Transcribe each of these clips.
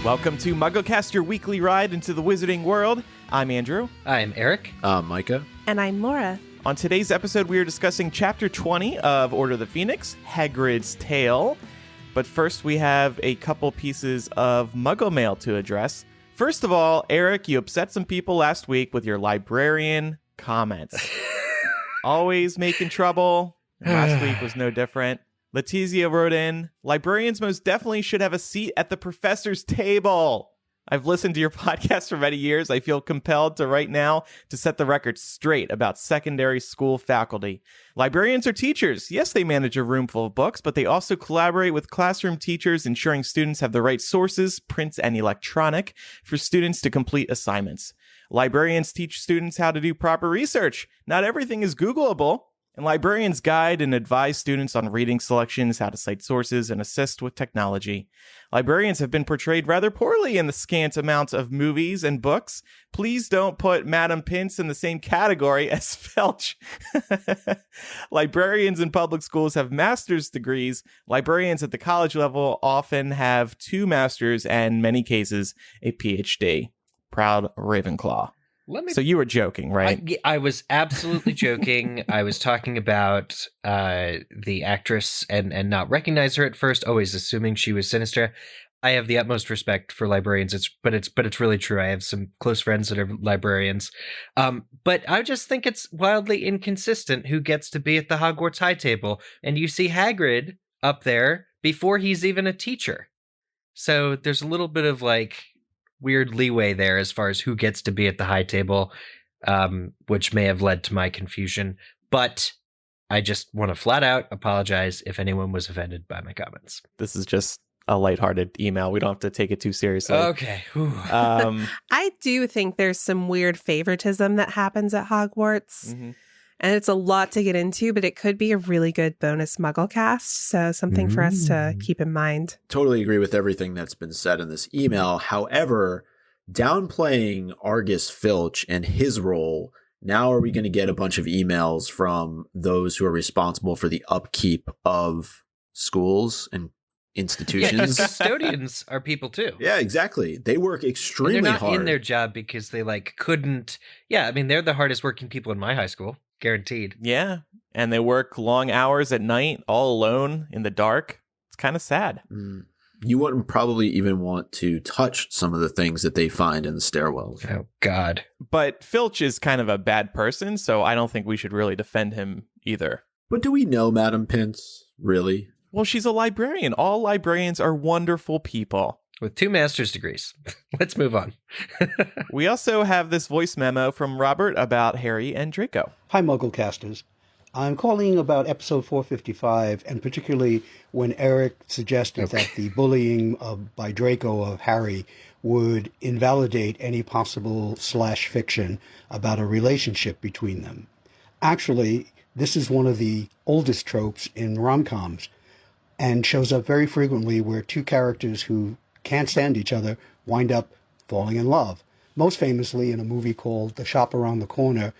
Welcome to MuggleCast, your weekly ride into the wizarding world. I'm Andrew. I'm Eric. Micah. And I'm Laura. On today's episode, we are discussing Chapter 20 of Order of the Phoenix, Hagrid's Tale. But first, we have a couple pieces of Muggle Mail to address. First of all, Eric, you upset some people last week with your librarian comments. Always making trouble. Last week was no different. Letizia wrote in, librarians most definitely should have a seat at the professor's table. I've listened to your podcast for many years. I feel compelled to right now to set the record straight about secondary school faculty. Librarians are teachers. Yes, they manage a room full of books, but they also collaborate with classroom teachers, ensuring students have the right sources, print and electronic, for students to complete assignments. Librarians teach students how to do proper research. Not everything is Googleable. And librarians guide and advise students on reading selections, how to cite sources, and assist with technology. Librarians have been portrayed rather poorly in the scant amount of movies and books. Please don't put Madam Pince in the same category as Filch. Librarians in public schools have master's degrees. Librarians at the college level often have 2 masters and, in many cases, a PhD. Proud Ravenclaw. So you were joking, right? I was absolutely joking. I was talking about the actress and not recognize her at first, always assuming she was sinister. I have the utmost respect for librarians, but it's really true. I have some close friends that are librarians. But I just think it's wildly inconsistent who gets to be at the Hogwarts High Table. And you see Hagrid up there before he's even a teacher. So there's a little bit of weird leeway there as far as who gets to be at the high table, which may have led to my confusion. But I just want to flat out apologize if anyone was offended by my comments. This is just a lighthearted email. We don't have to take it too seriously. Okay. I do think there's some weird favoritism that happens at Hogwarts. Mm-hmm. And it's a lot to get into, but it could be a really good bonus MuggleCast. So something for us to keep in mind. Totally agree with everything that's been said in this email. However, downplaying Argus Filch and his role, now are we going to get a bunch of emails from those who are responsible for the upkeep of schools and institutions? Yeah, custodians are people too. Yeah, exactly. They work extremely hard. They're not in their job because they couldn't. Yeah, I mean, they're the hardest working people in my high school. Guaranteed. Yeah. And they work long hours at night, all alone in the dark. It's kind of sad. You wouldn't probably even want to touch some of the things that they find in the stairwells. Oh, God. But Filch is kind of a bad person, so I don't think we should really defend him either. But do we know Madam Pince, really? Well, she's a librarian. All librarians are wonderful people. With 2 master's degrees. Let's move on. We also have this voice memo from Robert about Harry and Draco. Hi, MuggleCasters. I'm calling about episode 455, and particularly when Eric suggested that the bullying by Draco of Harry would invalidate any possible /fiction about a relationship between them. Actually, this is one of the oldest tropes in rom-coms and shows up very frequently where 2 characters who can't stand each other wind up falling in love. Most famously in a movie called The Shop Around the Corner,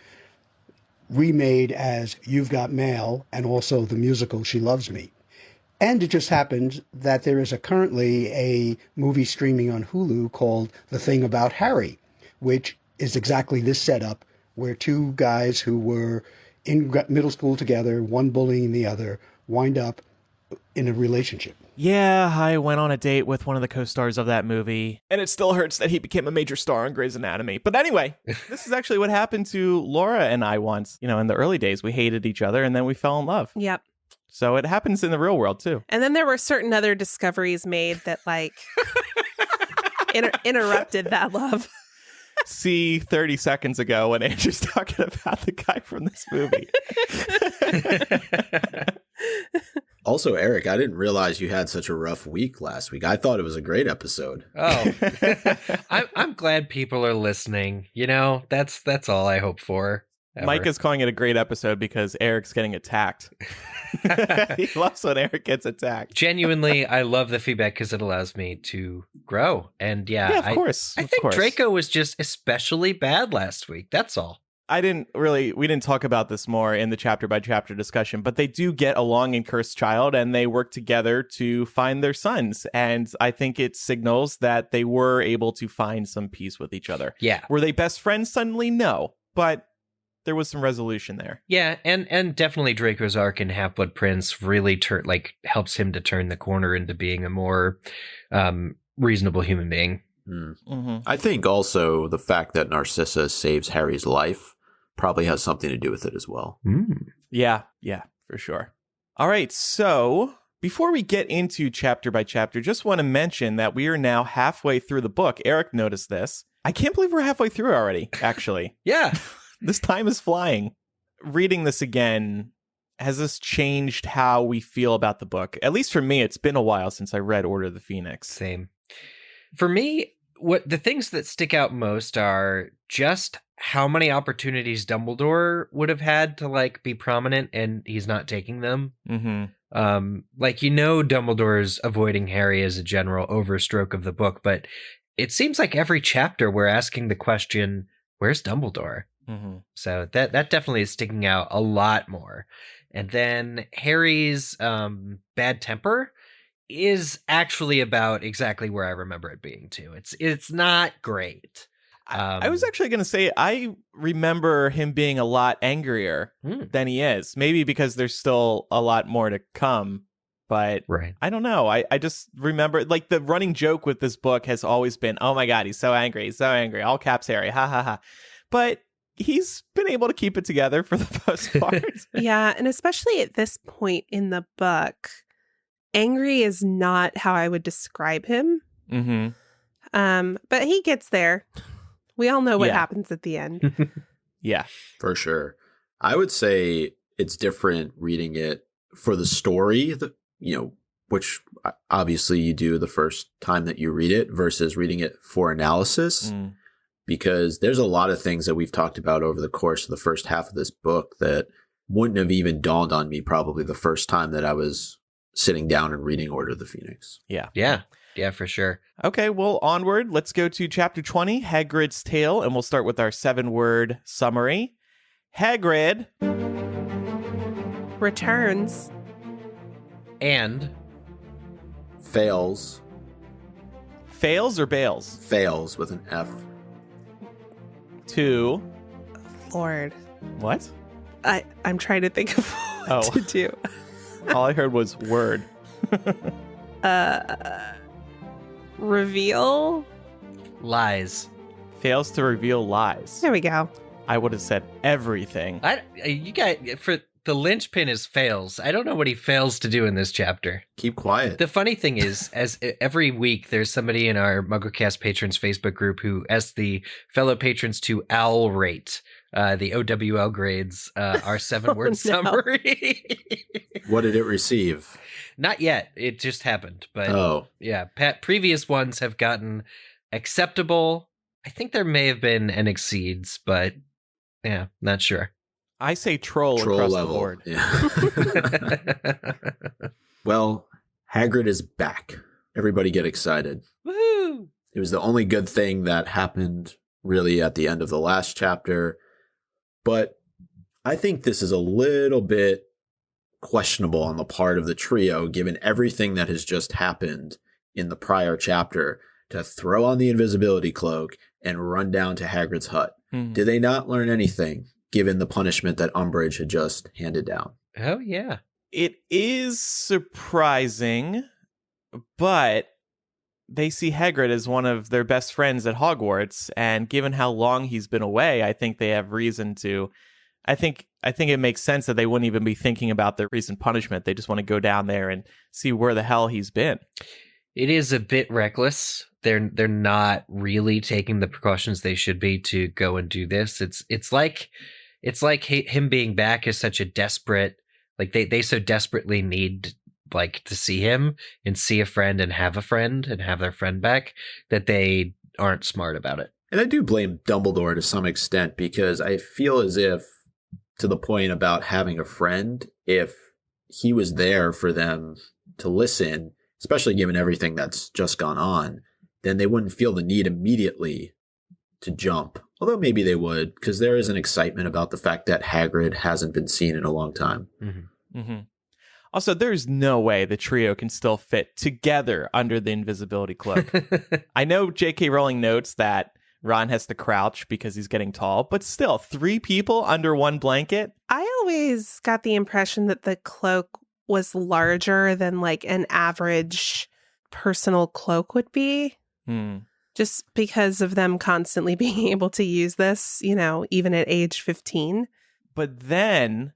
remade as You've Got Mail, and also the musical She Loves Me. And it just happens that there is currently a movie streaming on Hulu called The Thing About Harry, which is exactly this setup, where 2 guys who were in middle school together, one bullying the other, wind up in a relationship. Yeah, I went on a date with one of the co-stars of that movie, and it still hurts that he became a major star on Grey's Anatomy. But anyway, this is actually what happened to Laura and I once. In the early days, we hated each other, and then we fell in love. Yep. So it happens in the real world, too. And then there were certain other discoveries made that, interrupted that love. See 30 seconds ago when Andrew's talking about the guy from this movie. Also, Eric, I didn't realize you had such a rough week last week. I thought it was a great episode. Oh, I'm glad people are listening. That's all I hope for. Ever. Mike is calling it a great episode because Eric's getting attacked. He loves when Eric gets attacked. Genuinely, I love the feedback because it allows me to grow. And yeah, of course. I think Draco was just especially bad last week. That's all. we didn't talk about this more in the chapter by chapter discussion, but they do get along in Cursed Child and they work together to find their sons. And I think it signals that they were able to find some peace with each other. Yeah. Were they best friends suddenly? No, but there was some resolution there. Yeah, and definitely Draco's arc in Half-Blood Prince really helps him to turn the corner into being a more reasonable human being. Mm-hmm. I think also the fact that Narcissa saves Harry's life probably has something to do with it as well. Yeah, for sure. All right, so before we get into chapter by chapter, just want to mention that we are now halfway through the book. Eric noticed this. I can't believe we're halfway through already, actually. Yeah. This time is flying. Reading this again, has this changed how we feel about the book? At least for me, it's been a while since I read Order of the Phoenix. Same. For me, what the things that stick out most are just how many opportunities Dumbledore would have had to be prominent, and he's not taking them. Mm-hmm. Dumbledore's avoiding Harry as a general overstroke of the book, but it seems like every chapter we're asking the question, where's Dumbledore? Mm-hmm. So that definitely is sticking out a lot more. And then Harry's bad temper is actually about exactly where I remember it being too. It's not great. I was actually going to say, I remember him being a lot angrier than he is. Maybe because there's still a lot more to come. But right. I don't know. I just remember, the running joke with this book has always been, oh my God, he's so angry. He's so angry. All caps Harry. Ha ha ha. But he's been able to keep it together for the most part. Yeah, and especially at this point in the book, angry is not how I would describe him. Mm-hmm. But he gets there. We all know what happens at the end. Yeah. For sure. I would say it's different reading it for the story, which obviously you do the first time that you read it versus reading it for analysis. Because there's a lot of things that we've talked about over the course of the first half of this book that wouldn't have even dawned on me probably the first time that I was sitting down and reading Order of the Phoenix. Yeah, for sure. Okay, well, onward. Let's go to chapter 20, Hagrid's Tale, and we'll start with our 7-word summary. Hagrid returns and fails or bails? Fails with an F. To Lord. What? I'm trying to think of what to do. All I heard was word. Reveal? Lies. Fails to reveal lies. There we go. I would have said everything. For the linchpin is fails. I don't know what he fails to do in this chapter. Keep quiet. The funny thing is, as every week, there's somebody in our MuggleCast patrons Facebook group who asks the fellow patrons to owl rate the OWL grades, our 7-word summary. What did it receive? Not yet. It just happened. But yeah, previous ones have gotten acceptable. I think there may have been an exceeds, but yeah, not sure. I say troll across level. The board. Yeah. Well, Hagrid is back. Everybody get excited. Woo! It was the only good thing that happened really at the end of the last chapter. But I think this is a little bit questionable on the part of the trio, given everything that has just happened in the prior chapter, to throw on the invisibility cloak and run down to Hagrid's hut. Did they not learn anything, given the punishment that Umbridge had just handed down? Oh, yeah. It is surprising, but they see Hagrid as one of their best friends at Hogwarts, and given how long he's been away, I think they have reason to... I think it makes sense that they wouldn't even be thinking about their recent punishment. They just want to go down there and see where the hell he's been. It is a bit reckless. They're not really taking the precautions they should be to go and do this. It's like him being back is such a desperate, they so desperately need to see him and see a friend and have their friend back, that they aren't smart about it. And I do blame Dumbledore to some extent, because I feel as if, to the point about having a friend, if he was there for them to listen, especially given everything that's just gone on, then they wouldn't feel the need immediately to jump Although maybe they would, because there is an excitement about the fact that Hagrid hasn't been seen in a long time. Mm-hmm. Mm-hmm. Also, there's no way the trio can still fit together under the invisibility cloak. I know J.K. Rowling notes that Ron has to crouch because he's getting tall, but still, 3 people under one blanket? I always got the impression that the cloak was larger than like an average personal cloak would be. Just because of them constantly being able to use this, even at age 15. But then,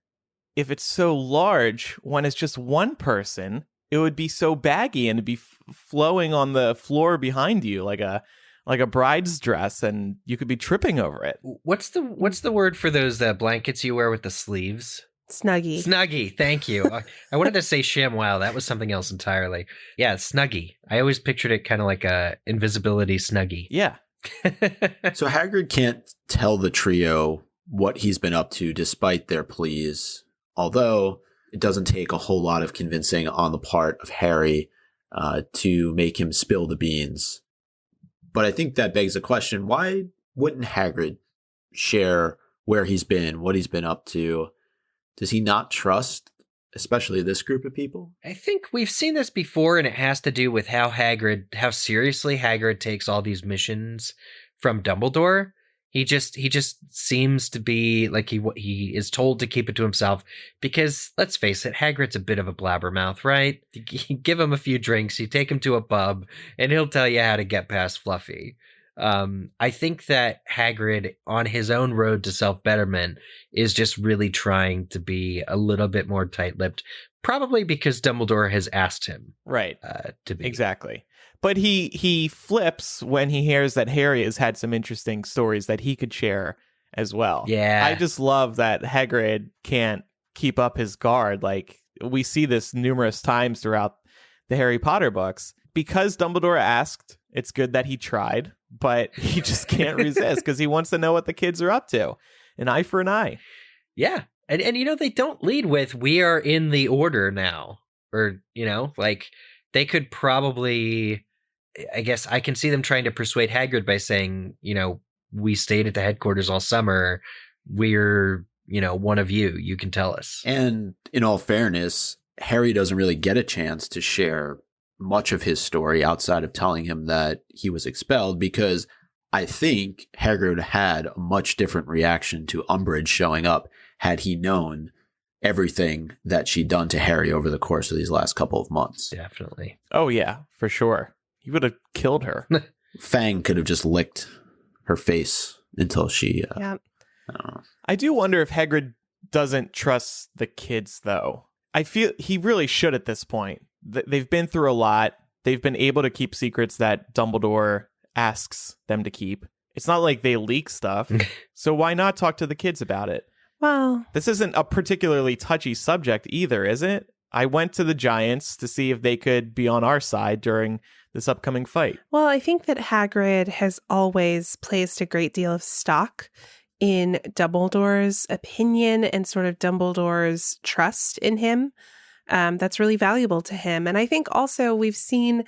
if it's so large, when it's just one person, it would be so baggy and it'd be flowing on the floor behind you like a bride's dress, and you could be tripping over it. What's the word for those blankets you wear with the sleeves? Snuggie. Snuggie, thank you. I wanted to say ShamWow. That was something else entirely. Yeah, Snuggie. I always pictured it kind of like a invisibility Snuggie. Yeah. So Hagrid can't tell the trio what he's been up to despite their pleas, although it doesn't take a whole lot of convincing on the part of Harry to make him spill the beans. But I think that begs the question, why wouldn't Hagrid share where he's been, what he's been up to? Does he not trust, especially this group of people? I think we've seen this before, and it has to do with how seriously Hagrid takes all these missions from Dumbledore. He just seems to be like he is told to keep it to himself because, let's face it, Hagrid's a bit of a blabbermouth, right? You give him a few drinks, you take him to a pub, and he'll tell you how to get past Fluffy. I think that Hagrid, on his own road to self-betterment, is just really trying to be a little bit more tight-lipped, probably because Dumbledore has asked him to be. Exactly. But he flips when he hears that Harry has had some interesting stories that he could share as well. Yeah. I just love that Hagrid can't keep up his guard. Like, we see this numerous times throughout the Harry Potter books. Because Dumbledore asked, it's good that he tried, but he just can't resist because he wants to know what the kids are up to. An eye for an eye. Yeah. And they don't lead with, we are in the order now. Or, like, they could probably, I guess I can see them trying to persuade Hagrid by saying, we stayed at the headquarters all summer. We're, one of you. You can tell us. And in all fairness, Harry doesn't really get a chance to share much of his story outside of telling him that he was expelled, because I think Hagrid had a much different reaction to Umbridge showing up had he known everything that she'd done to Harry over the course of these last couple of months. Definitely. Oh, yeah, for sure. He would have killed her. Fang could have just licked her face until she... Yeah. I don't know. I do wonder if Hagrid doesn't trust the kids, though. I feel he really should at this point. They've been through a lot. They've been able to keep secrets that Dumbledore asks them to keep. It's not like they leak stuff. So why not talk to the kids about it? Well, this isn't a particularly touchy subject either, is it? I went to the Giants to see if they could be on our side during this upcoming fight. Well, I think that Hagrid has always placed a great deal of stock in Dumbledore's opinion and sort of Dumbledore's trust in him. That's really valuable to him. And I think also we've seen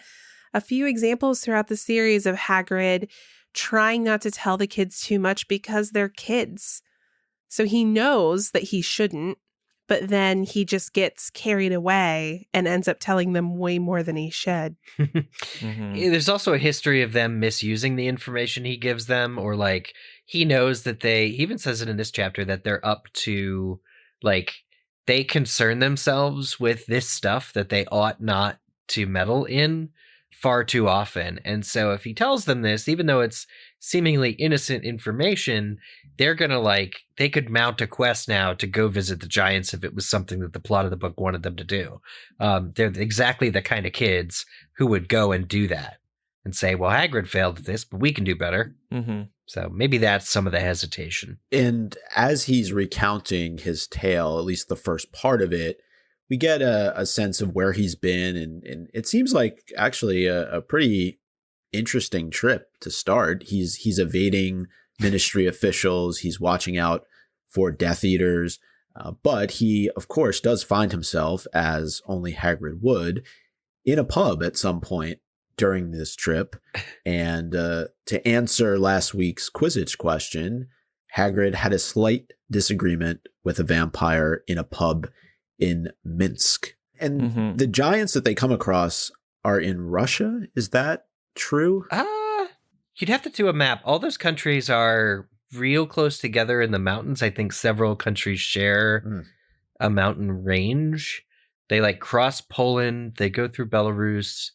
a few examples throughout the series of Hagrid trying not to tell the kids too much because they're kids. So he knows that he shouldn't, but then he just gets carried away and ends up telling them way more than he should. There's also a history of them misusing the information he gives them, or like he knows that he even says it in this chapter that they're up to, like, they concern themselves with this stuff that they ought not to meddle in far too often. And so if he tells them this, even though it's seemingly innocent information, they're going to they could mount a quest now to go visit the Giants if it was something that the plot of the book wanted them to do. They're exactly the kind of kids who would go and do that and say, well, Hagrid failed at this, but we can do better. Mm-hmm. So maybe that's some of the hesitation. And as he's recounting his tale, at least the first part of it, we get a sense of where he's been. And it seems like actually a pretty interesting trip to start. He's evading ministry officials. He's watching out for Death Eaters. But he, of course, does find himself, as only Hagrid would, in a pub at some point during this trip. And to answer last week's Quizzitch question, Hagrid had a slight disagreement with a vampire in a pub in Minsk. And the giants that they come across are in Russia. Is that true? You'd have to do a map. All those countries are real close together in the mountains. I think several countries share a mountain range. They like cross Poland. They go through Belarus.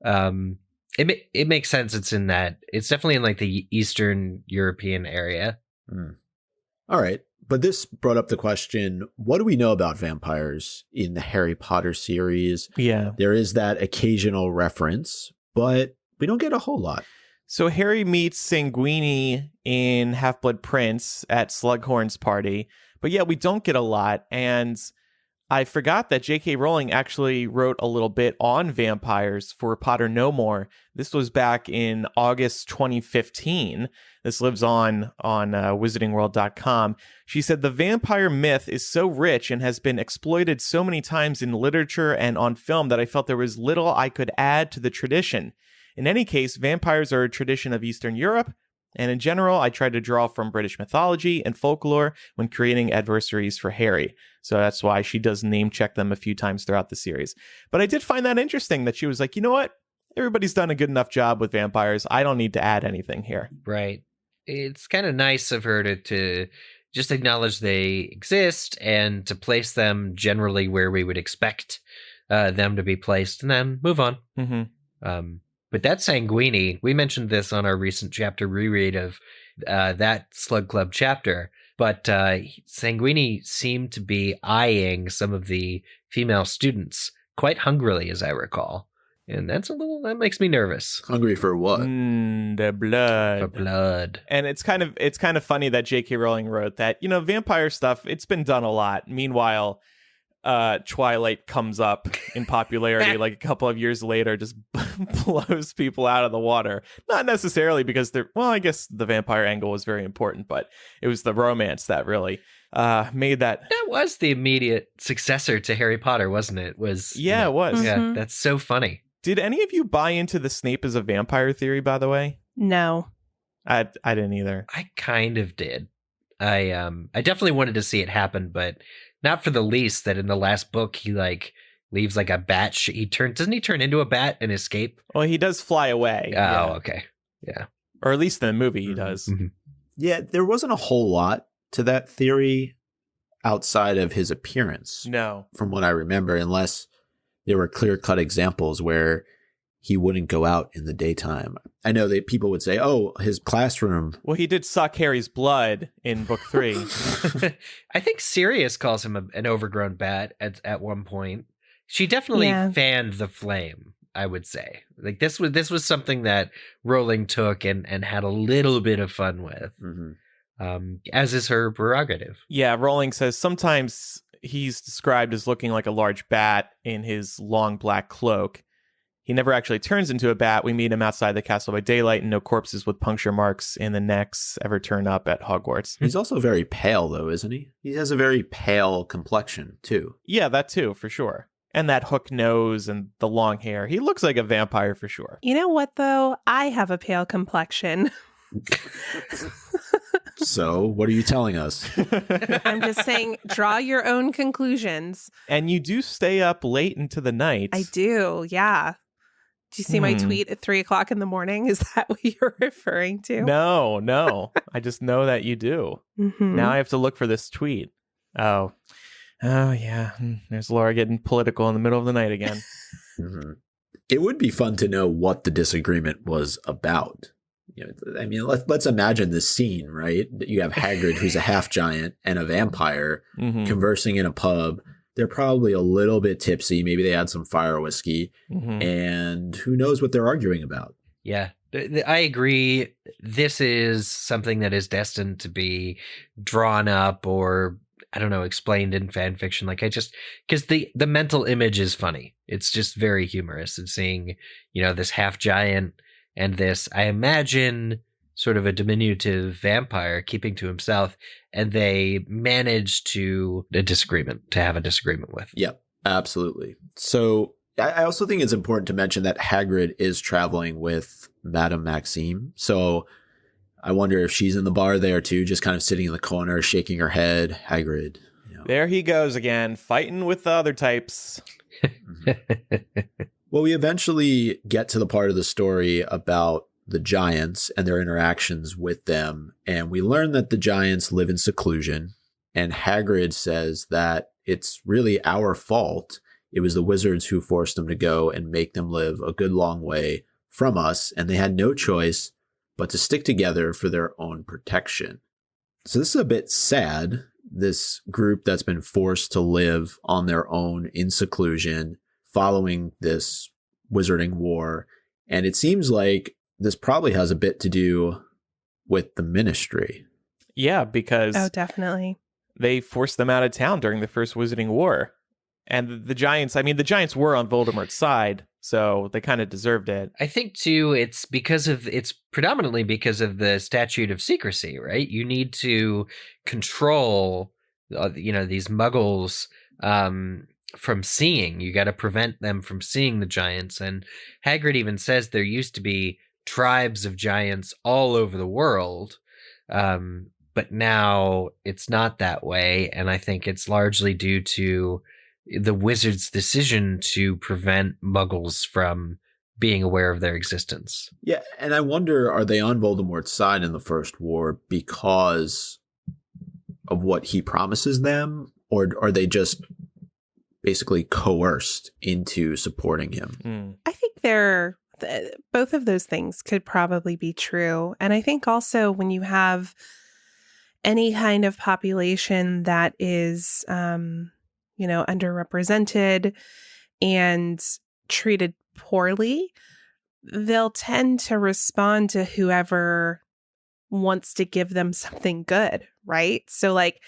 It makes sense. It's definitely in like the Eastern European area. All right. But this brought up the question, what do we know about vampires in the Harry Potter series? Yeah. There is that occasional reference, but we don't get a whole lot. So Harry meets Sanguini in Half-Blood Prince at Slughorn's party. But yeah, we don't get a lot. And I forgot that J.K. Rowling actually wrote a little bit on vampires for Potter No More. This was back in August 2015. This lives on wizardingworld.com. She said, the vampire myth is so rich and has been exploited so many times in literature and on film that I felt there was little I could add to the tradition. In any case, vampires are a tradition of Eastern Europe, and in general, I tried to draw from British mythology and folklore when creating adversaries for Harry. So that's why she does name check them a few times throughout the series. But I did find that interesting that she was like, you know what? Everybody's done a good enough job with vampires. I don't need to add anything here. Right. It's kind of nice of her to just acknowledge they exist and to place them generally where we would expect them to be placed and then move on. But that Sanguini, we mentioned this on our recent chapter reread of that Slug Club chapter, but Sanguini seemed to be eyeing some of the female students quite hungrily, as I recall. And that makes me nervous. Hungry for what? The blood. For blood. And it's kind of funny that J.K. Rowling wrote that, vampire stuff, it's been done a lot. Meanwhile, Twilight comes up in popularity like a couple of years later, just blows people out of the water. Not necessarily because I guess the vampire angle was very important, but it was the romance that really made that. That was the immediate successor to Harry Potter, wasn't it? It was. Yeah, that's so funny. Did any of you buy into the Snape as a vampire theory, by the way? No. I didn't either. I kind of did. I definitely wanted to see it happen, but not for the least that in the last book he leaves like a bat. Doesn't he turn into a bat and escape? Well, he does fly away. Oh, okay. Yeah. Or at least in the movie he does. Yeah, there wasn't a whole lot to that theory outside of his appearance. No. From what I remember, unless there were clear-cut examples where he wouldn't go out in the daytime. I know that people would say, oh, his classroom. Well, he did suck Harry's blood in book 3. I think Sirius calls him an overgrown bat at one point. She definitely fanned the flame, I would say. Like this was something that Rowling took and had a little bit of fun with, as is her prerogative. Yeah, Rowling says sometimes he's described as looking like a large bat in his long black cloak. He never actually turns into a bat. We meet him outside the castle by daylight, and no corpses with puncture marks in the necks ever turn up at Hogwarts. He's also very pale, though, isn't he? He has a very pale complexion, too. Yeah, that too, for sure. And that hook nose and the long hair. He looks like a vampire for sure. You know what, though? I have a pale complexion. So, what are you telling us? I'm just saying, draw your own conclusions. And you do stay up late into the night. I do, yeah. Do you see my tweet at 3:00 in the morning? Is that what you're referring to? No. I just know that you do. Now I have to look for this tweet. Oh, yeah. There's Laura getting political in the middle of the night again. It would be fun to know what the disagreement was about. I mean, let's imagine this scene, right? You have Hagrid, who's a half giant, and a vampire conversing in a pub. They're probably a little bit tipsy. Maybe they had some fire whiskey, and who knows what they're arguing about. Yeah, I agree. This is something that is destined to be drawn up or, I don't know, explained in fan fiction. Because the mental image is funny. It's just very humorous. And seeing, this half giant and this, I imagine, sort of a diminutive vampire keeping to himself, and they manage to have a disagreement with. Yep, absolutely. So I also think it's important to mention that Hagrid is traveling with Madame Maxime. So I wonder if she's in the bar there too, just kind of sitting in the corner, shaking her head. Hagrid. There he goes again, fighting with the other types. Well, we eventually get to the part of the story about the giants and their interactions with them. And we learn that the giants live in seclusion. And Hagrid says that it's really our fault. It was the wizards who forced them to go and make them live a good long way from us. And they had no choice but to stick together for their own protection. So this is a bit sad. This group that's been forced to live on their own in seclusion following this wizarding war. And it seems like this probably has a bit to do with the Ministry. Yeah, because definitely. They forced them out of town during the first Wizarding War. And the Giants, I mean, the Giants were on Voldemort's side, so they kind of deserved it. I think, too, it's predominantly because of the statute of secrecy, right? You need to control, these muggles from seeing. You got to prevent them from seeing the giants. And Hagrid even says there used to be tribes of giants all over the world, but now it's not that way. And I think it's largely due to the wizard's decision to prevent muggles from being aware of their existence. Yeah, and I wonder, are they on Voldemort's side in the First War because of what he promises them, or are they just basically coerced into supporting him? I think both of those things could probably be true. And I think also when you have any kind of population that is underrepresented and treated poorly, they'll tend to respond to whoever wants to give them something good, right? So like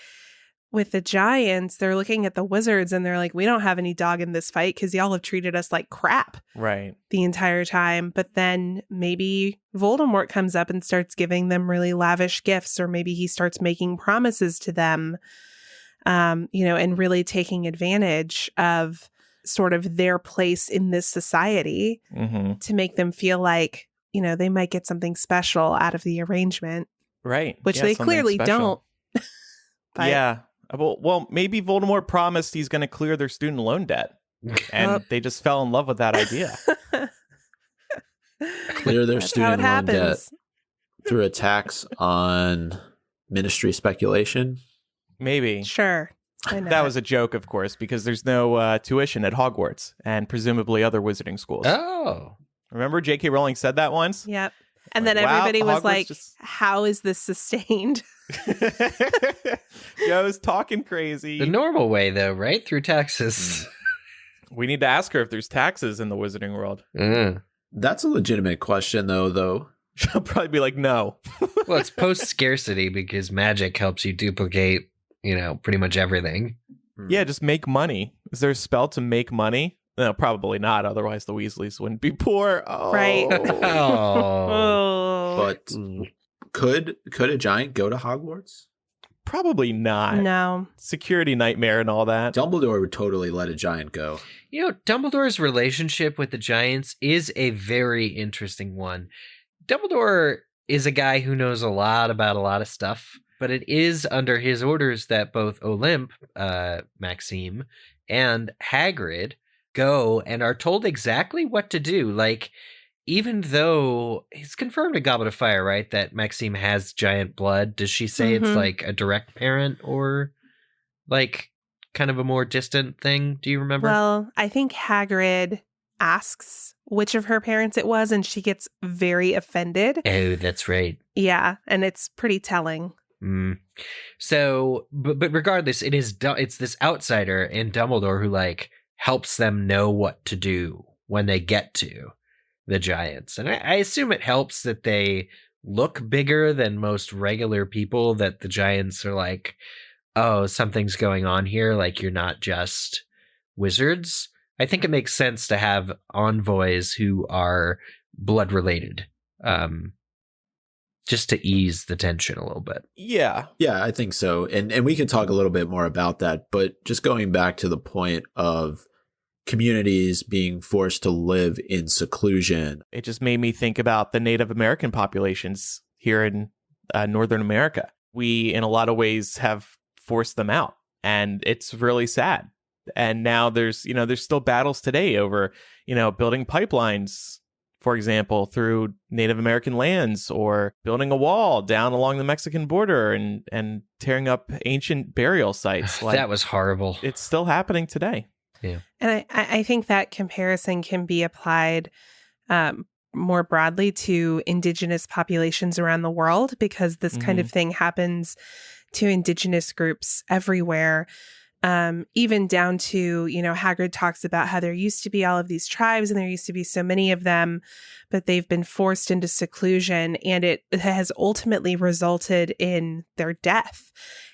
with the giants, they're looking at the wizards and they're like, we don't have any dog in this fight because y'all have treated us like crap the entire time. But then maybe Voldemort comes up and starts giving them really lavish gifts, or maybe he starts making promises to them, and really taking advantage of sort of their place in this society to make them feel like, they might get something special out of the arrangement. Right. Which they clearly don't. But, yeah. Well, maybe Voldemort promised he's going to clear their student loan debt. And they just fell in love with that idea. Clear their student loan debt through a tax on Ministry speculation? Maybe. Sure. That was a joke, of course, because there's no tuition at Hogwarts and presumably other wizarding schools. Oh. Remember J.K. Rowling said that once? Yep. And then everybody was like, how is this sustained? Joe's talking crazy. The normal way, though, right? Through taxes. We need to ask her if there's taxes in the wizarding world. That's a legitimate question, though. She'll probably be like, no. Well, it's post-scarcity because magic helps you duplicate, pretty much everything. Yeah, just make money. Is there a spell to make money? No, probably not. Otherwise, the Weasleys wouldn't be poor. Oh. Right. But could a giant go to Hogwarts? Probably not. No. Security nightmare and all that. Dumbledore would totally let a giant go. Dumbledore's relationship with the giants is a very interesting one. Dumbledore is a guy who knows a lot about a lot of stuff, but it is under his orders that both Olympe, Maxime, and Hagrid go and are told exactly what to do. Like, even though it's confirmed in Goblet of Fire, right, that Maxime has giant blood, does she say it's like a direct parent or like kind of a more distant thing? Do you remember? Well, I think Hagrid asks which of her parents it was, and she gets very offended. Oh, that's right. Yeah, and it's pretty telling. So, but regardless, it's this outsider in Dumbledore who like helps them know what to do when they get to the giants. And I assume it helps that they look bigger than most regular people, that the giants are like, oh, something's going on here. Like, you're not just wizards. I think it makes sense to have envoys who are blood related, just to ease the tension a little bit. Yeah. Yeah, I think so. And we can talk a little bit more about that. But just going back to the point of communities being forced to live in seclusion. It just made me think about the Native American populations here in Northern America. We, in a lot of ways, have forced them out, and it's really sad. And now there's still battles today over, building pipelines, for example, through Native American lands, or building a wall down along the Mexican border and tearing up ancient burial sites. That was horrible. It's still happening today. Yeah. And I think that comparison can be applied more broadly to indigenous populations around the world, because this kind of thing happens to indigenous groups everywhere. Even down to, Hagrid talks about how there used to be all of these tribes and there used to be so many of them, but they've been forced into seclusion, and it has ultimately resulted in their death.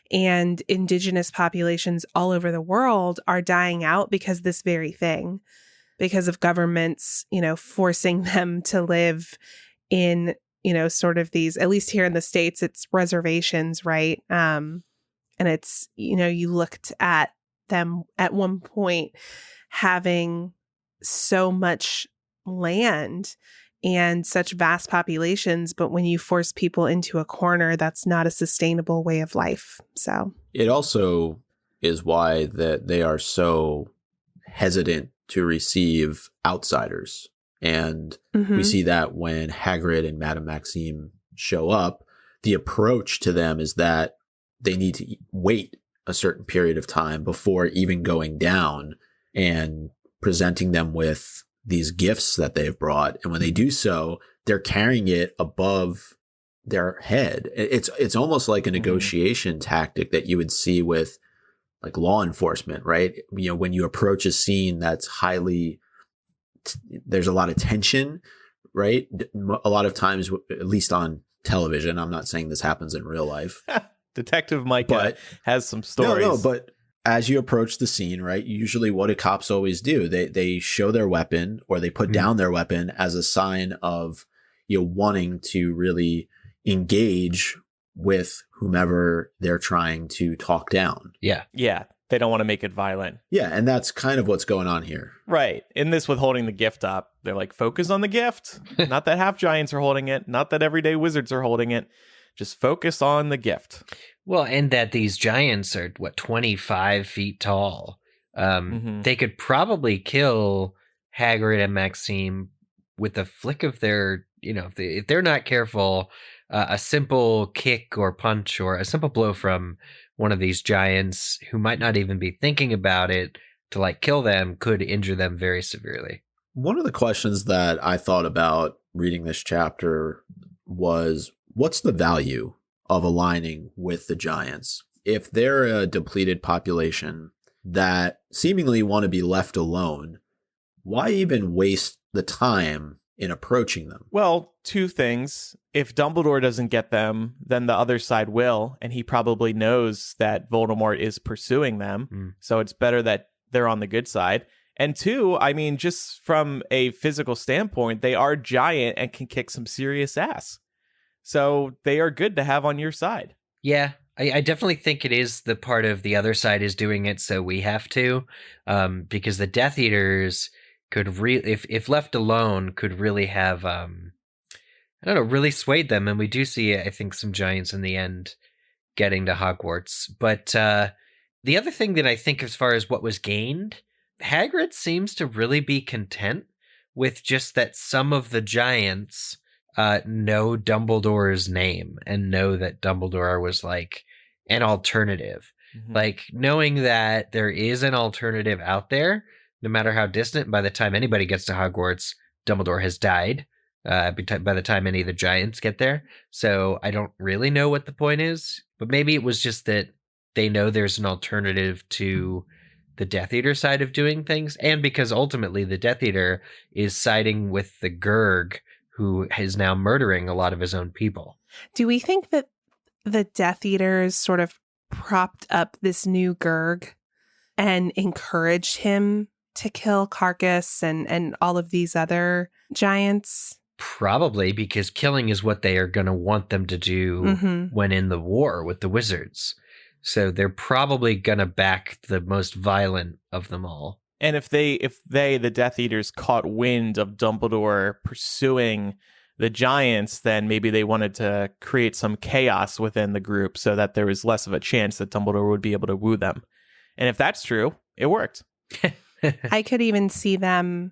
And indigenous populations all over the world are dying out because this very thing, because of governments, forcing them to live in, sort of these, at least here in the States, it's reservations, right? And it's, you looked at them at one point having so much land and such vast populations, but when you force people into a corner, that's not a sustainable way of life. So it also is why that they are so hesitant to receive outsiders. And we see that when Hagrid and Madame Maxime show up, the approach to them is that they need to wait a certain period of time before even going down and presenting them with these gifts that they've brought. And when they do so, they're carrying it above their head. It's almost like a negotiation tactic that you would see with like law enforcement, right? When you approach a scene that's there's a lot of tension, right? A lot of times, at least on television, I'm not saying this happens in real life. Detective Micah has some stories. No, but as you approach the scene, right, usually what do cops always do? They show their weapon, or they put down their weapon as a sign of, wanting to really engage with whomever they're trying to talk down. Yeah. Yeah. They don't want to make it violent. Yeah. And that's kind of what's going on here. Right. In this, with holding the gift up, they're like, focus on the gift. Not that half giants are holding it. Not that everyday wizards are holding it. Just focus on the gift. Well, and that these giants are, 25 feet tall. They could probably kill Hagrid and Maxime with a flick of their, if they're not careful, a simple kick or punch or a simple blow from one of these giants who might not even be thinking about it to kill them could injure them very severely. One of the questions that I thought about reading this chapter was, what's the value of aligning with the giants? If they're a depleted population that seemingly want to be left alone, why even waste the time in approaching them? Well, two things. If Dumbledore doesn't get them, then the other side will, and he probably knows that Voldemort is pursuing them. So it's better that they're on the good side. And two, I mean, just from a physical standpoint, they are giant and can kick some serious ass. So they are good to have on your side. Yeah, I definitely think it is the part of the other side is doing it, so we have to, because the Death Eaters could if left alone, could really have, really swayed them. And we do see, I think, some giants in the end getting to Hogwarts. But the other thing that I think, as far as what was gained, Hagrid seems to really be content with just that some of the giants know Dumbledore's name and know that Dumbledore was an alternative. Knowing that there is an alternative out there, no matter how distant, by the time anybody gets to Hogwarts, Dumbledore has died by the time any of the giants get there. So I don't really know what the point is, but maybe it was just that they know there's an alternative to the Death Eater side of doing things, and because ultimately the Death Eater is siding with the Gurg, who is now murdering a lot of his own people. Do we think that the Death Eaters sort of propped up this new Gurg and encouraged him to kill Carcass and all of these other giants? Probably, because killing is what they are going to want them to do when in the war with the wizards. So they're probably going to back the most violent of them all. And if the Death Eaters caught wind of Dumbledore pursuing the Giants, then maybe they wanted to create some chaos within the group so that there was less of a chance that Dumbledore would be able to woo them. And if that's true, it worked. I could even see them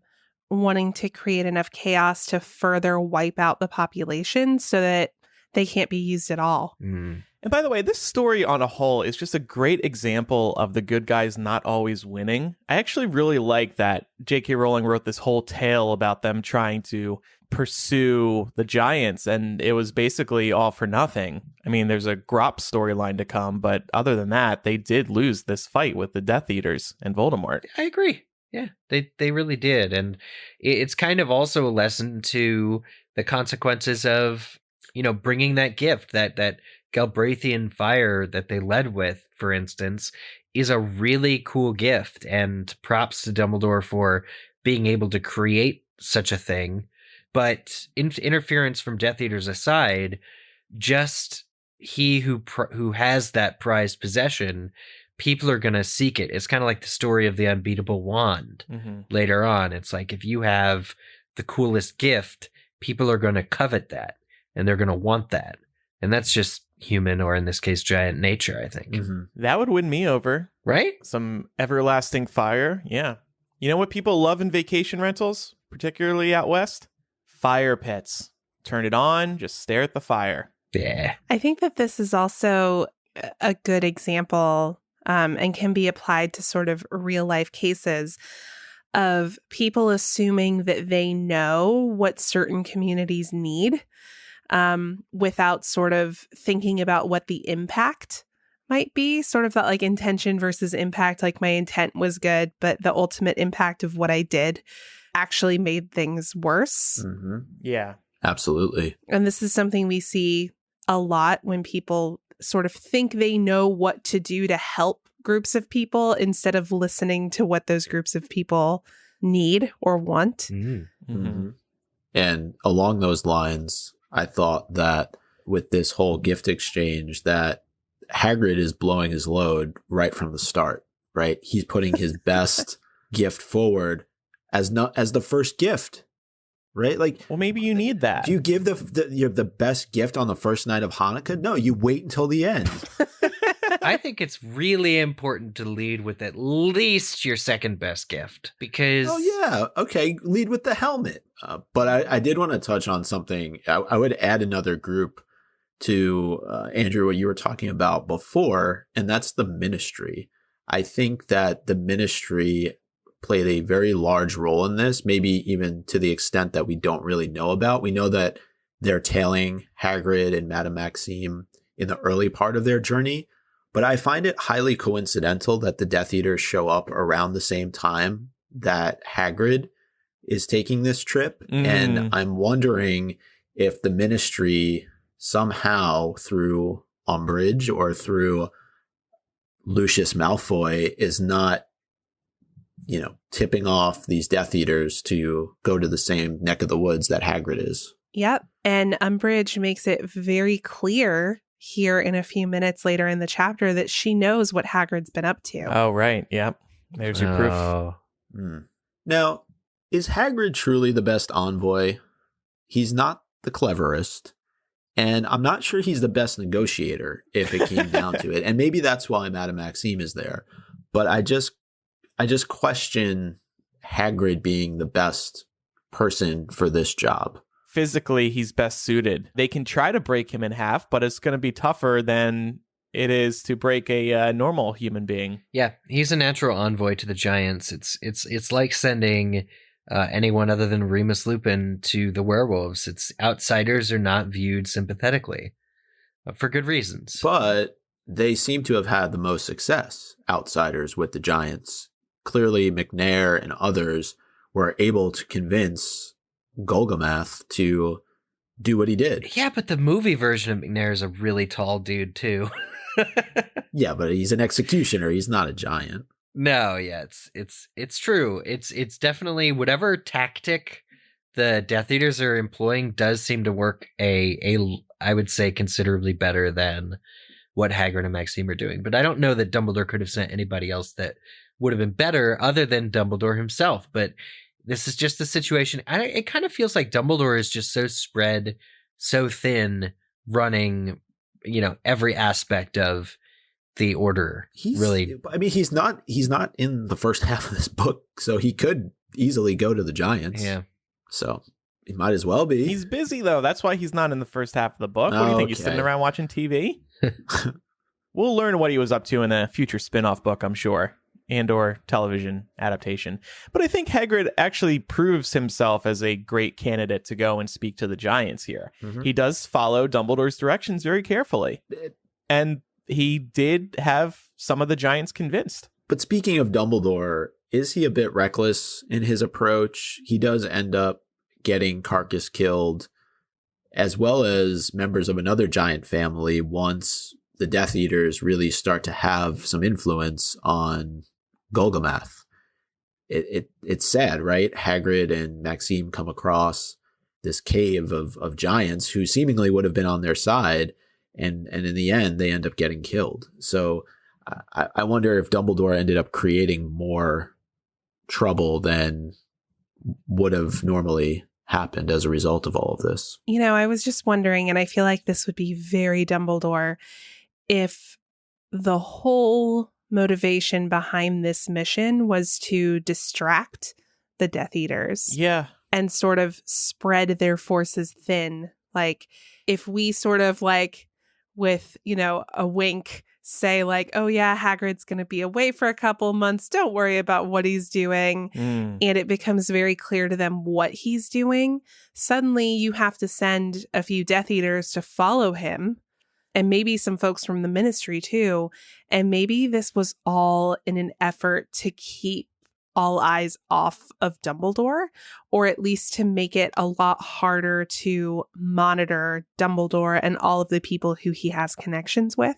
wanting to create enough chaos to further wipe out the population so that they can't be used at all. Mm. And by the way, this story on a whole is just a great example of the good guys not always winning. I actually really like that J.K. Rowling wrote this whole tale about them trying to pursue the Giants, and it was basically all for nothing. I mean, there's a Grop storyline to come, but other than that, they did lose this fight with the Death Eaters and Voldemort. I agree. Yeah, they really did. And it's kind of also a lesson to the consequences of, bringing that gift, that Galbraithian fire that they led with, for instance, is a really cool gift. And props to Dumbledore for being able to create such a thing. But interference from Death Eaters aside, just he who has that prized possession, people are going to seek it. It's kind of like the story of the unbeatable wand later on. It's like if you have the coolest gift, people are going to covet that and they're going to want that. And that's just human, or in this case, giant nature, I think. Mm-hmm. That would win me over. Right? Some everlasting fire. Yeah. You know what people love in vacation rentals, particularly out west? Fire pits. Turn it on, just stare at the fire. Yeah. I think that this is also a good example and can be applied to sort of real life cases of people assuming that they know what certain communities need without sort of thinking about what the impact might be. Sort of that like intention versus impact. Like my intent was good, but the ultimate impact of what I did actually made things worse. Mm-hmm. Yeah. Absolutely. And this is something we see a lot when people sort of think they know what to do to help groups of people instead of listening to what those groups of people need or want. Mm-hmm. And along those lines, I thought that with this whole gift exchange that Hagrid is blowing his load right from the start, right? He's putting his best gift forward as the first gift, right? Like, well, maybe you need that. Do you give the best gift on the first night of Hanukkah? No, you wait until the end. I think it's really important to lead with at least your second best gift because... Oh, yeah. Okay. Lead with the helmet. But I did want to touch on something. I would add another group to, Andrew, what you were talking about before, and that's the ministry. I think that the ministry played a very large role in this, maybe even to the extent that we don't really know about. We know that they're tailing Hagrid and Madame Maxime in the early part of their journey, but I find it highly coincidental that the Death Eaters show up around the same time that Hagrid is taking this trip. And I'm wondering if the ministry somehow through Umbridge or through Lucius Malfoy is not, tipping off these Death Eaters to go to the same neck of the woods that Hagrid is. Yep. And Umbridge makes it very clear here in a few minutes later in the chapter that she knows what Hagrid's been up to. Oh, right. Yep. There's your proof. Now, is Hagrid truly the best envoy? He's not the cleverest. And I'm not sure he's the best negotiator if it came down to it. And maybe that's why Madame Maxime is there. But I just question Hagrid being the best person for this job. Physically, he's best suited. They can try to break him in half, but it's going to be tougher than it is to break a normal human being. Yeah, he's a natural envoy to the Giants. It's like sending anyone other than Remus Lupin to the werewolves. It's outsiders are not viewed sympathetically for good reasons. But they seem to have had the most success, outsiders with the Giants. Clearly, McNair and others were able to convince Golgamath to do what he did. Yeah, but the movie version of McNair is a really tall dude, too. Yeah, but he's an executioner. He's not a giant. No, yeah, it's true. It's definitely whatever tactic the Death Eaters are employing does seem to work I would say considerably better than what Hagrid and Maxime are doing. But I don't know that Dumbledore could have sent anybody else that would have been better other than Dumbledore himself. But this is just the situation. It kind of feels like Dumbledore is just so spread, so thin, running, every aspect of the Order. He's not in the first half of this book, so he could easily go to the Giants. Yeah. So he might as well be. He's busy, though. That's why he's not in the first half of the book. What do you think? He's sitting around watching TV? We'll learn what he was up to in a future spin-off book, I'm sure, and or television adaptation. But I think Hagrid actually proves himself as a great candidate to go and speak to the Giants here. Mm-hmm. He does follow Dumbledore's directions very carefully. And he did have some of the Giants convinced. But speaking of Dumbledore, is he a bit reckless in his approach? He does end up getting Carcus killed, as well as members of another giant family once the Death Eaters really start to have some influence on Golgamath. It's sad, right? Hagrid and Maxime come across this cave of giants who seemingly would have been on their side, and in the end, they end up getting killed. So I wonder if Dumbledore ended up creating more trouble than would have normally happened as a result of all of this. I was just wondering, and I feel like this would be very Dumbledore, if the whole motivation behind this mission was to distract the Death Eaters. Yeah. And sort of spread their forces thin. Like, if we sort of with, a wink, say oh yeah, Hagrid's going to be away for a couple months. Don't worry about what he's doing. And it becomes very clear to them what he's doing. Suddenly you have to send a few Death Eaters to follow him, and maybe some folks from the Ministry too. And maybe this was all in an effort to keep all eyes off of Dumbledore, or at least to make it a lot harder to monitor Dumbledore and all of the people who he has connections with.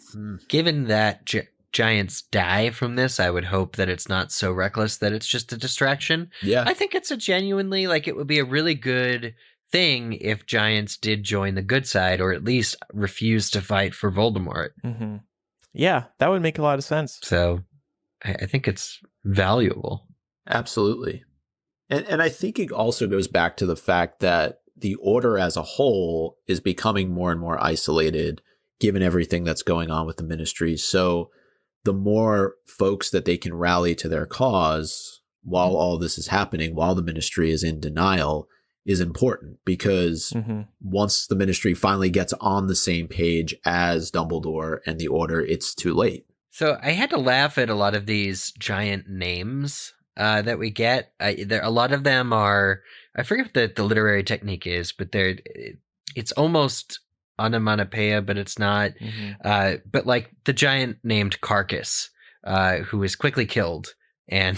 Given that giants die from this, I would hope that it's not so reckless that it's just a distraction. Yeah. I think it's a genuinely, it would be a really good thing if giants did join the good side, or at least refuse to fight for Voldemort. Mm-hmm. Yeah, that would make a lot of sense. So I think it's valuable. Absolutely. And I think it also goes back to the fact that the Order as a whole is becoming more and more isolated, given everything that's going on with the Ministry. So the more folks that they can rally to their cause while all this is happening, while the Ministry is in denial, is important, because once the Ministry finally gets on the same page as Dumbledore and the Order, it's too late. So I had to laugh at a lot of these giant names that we get. A lot of them are, I forget what the literary technique is, but it's almost onomatopoeia, but it's not. But the giant named Carcus, who is quickly killed, and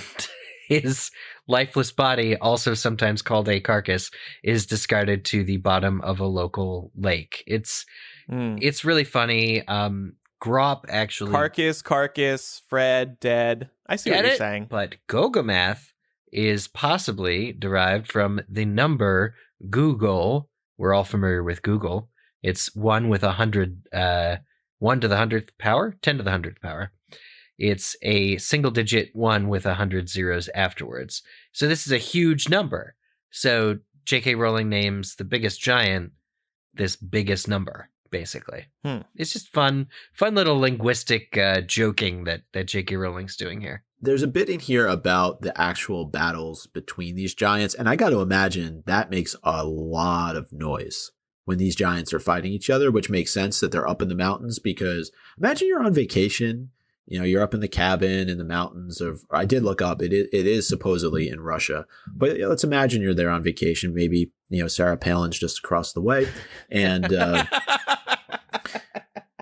his lifeless body, also sometimes called a carcass, is discarded to the bottom of a local lake. It's really funny. Grop actually. Carcass, Fred, dead. I see what you're saying. But Golgamath is possibly derived from the number Google. We're all familiar with Google. It's 1 with 100, 1 to the 100th power, 10 to the 100th power. It's a single digit 1 with 100 zeros afterwards. So this is a huge number. So J.K. Rowling names the biggest giant this biggest number, basically. It's just fun little linguistic joking that J.K. Rowling's doing here. There's a bit in here about the actual battles between these giants, and I got to imagine that makes a lot of noise when these giants are fighting each other, which makes sense that they're up in the mountains, because imagine you're on vacation, you're up in the cabin in the mountains of, I did look up, it is supposedly in Russia, but let's imagine you're there on vacation. Maybe, Sarah Palin's just across the way, and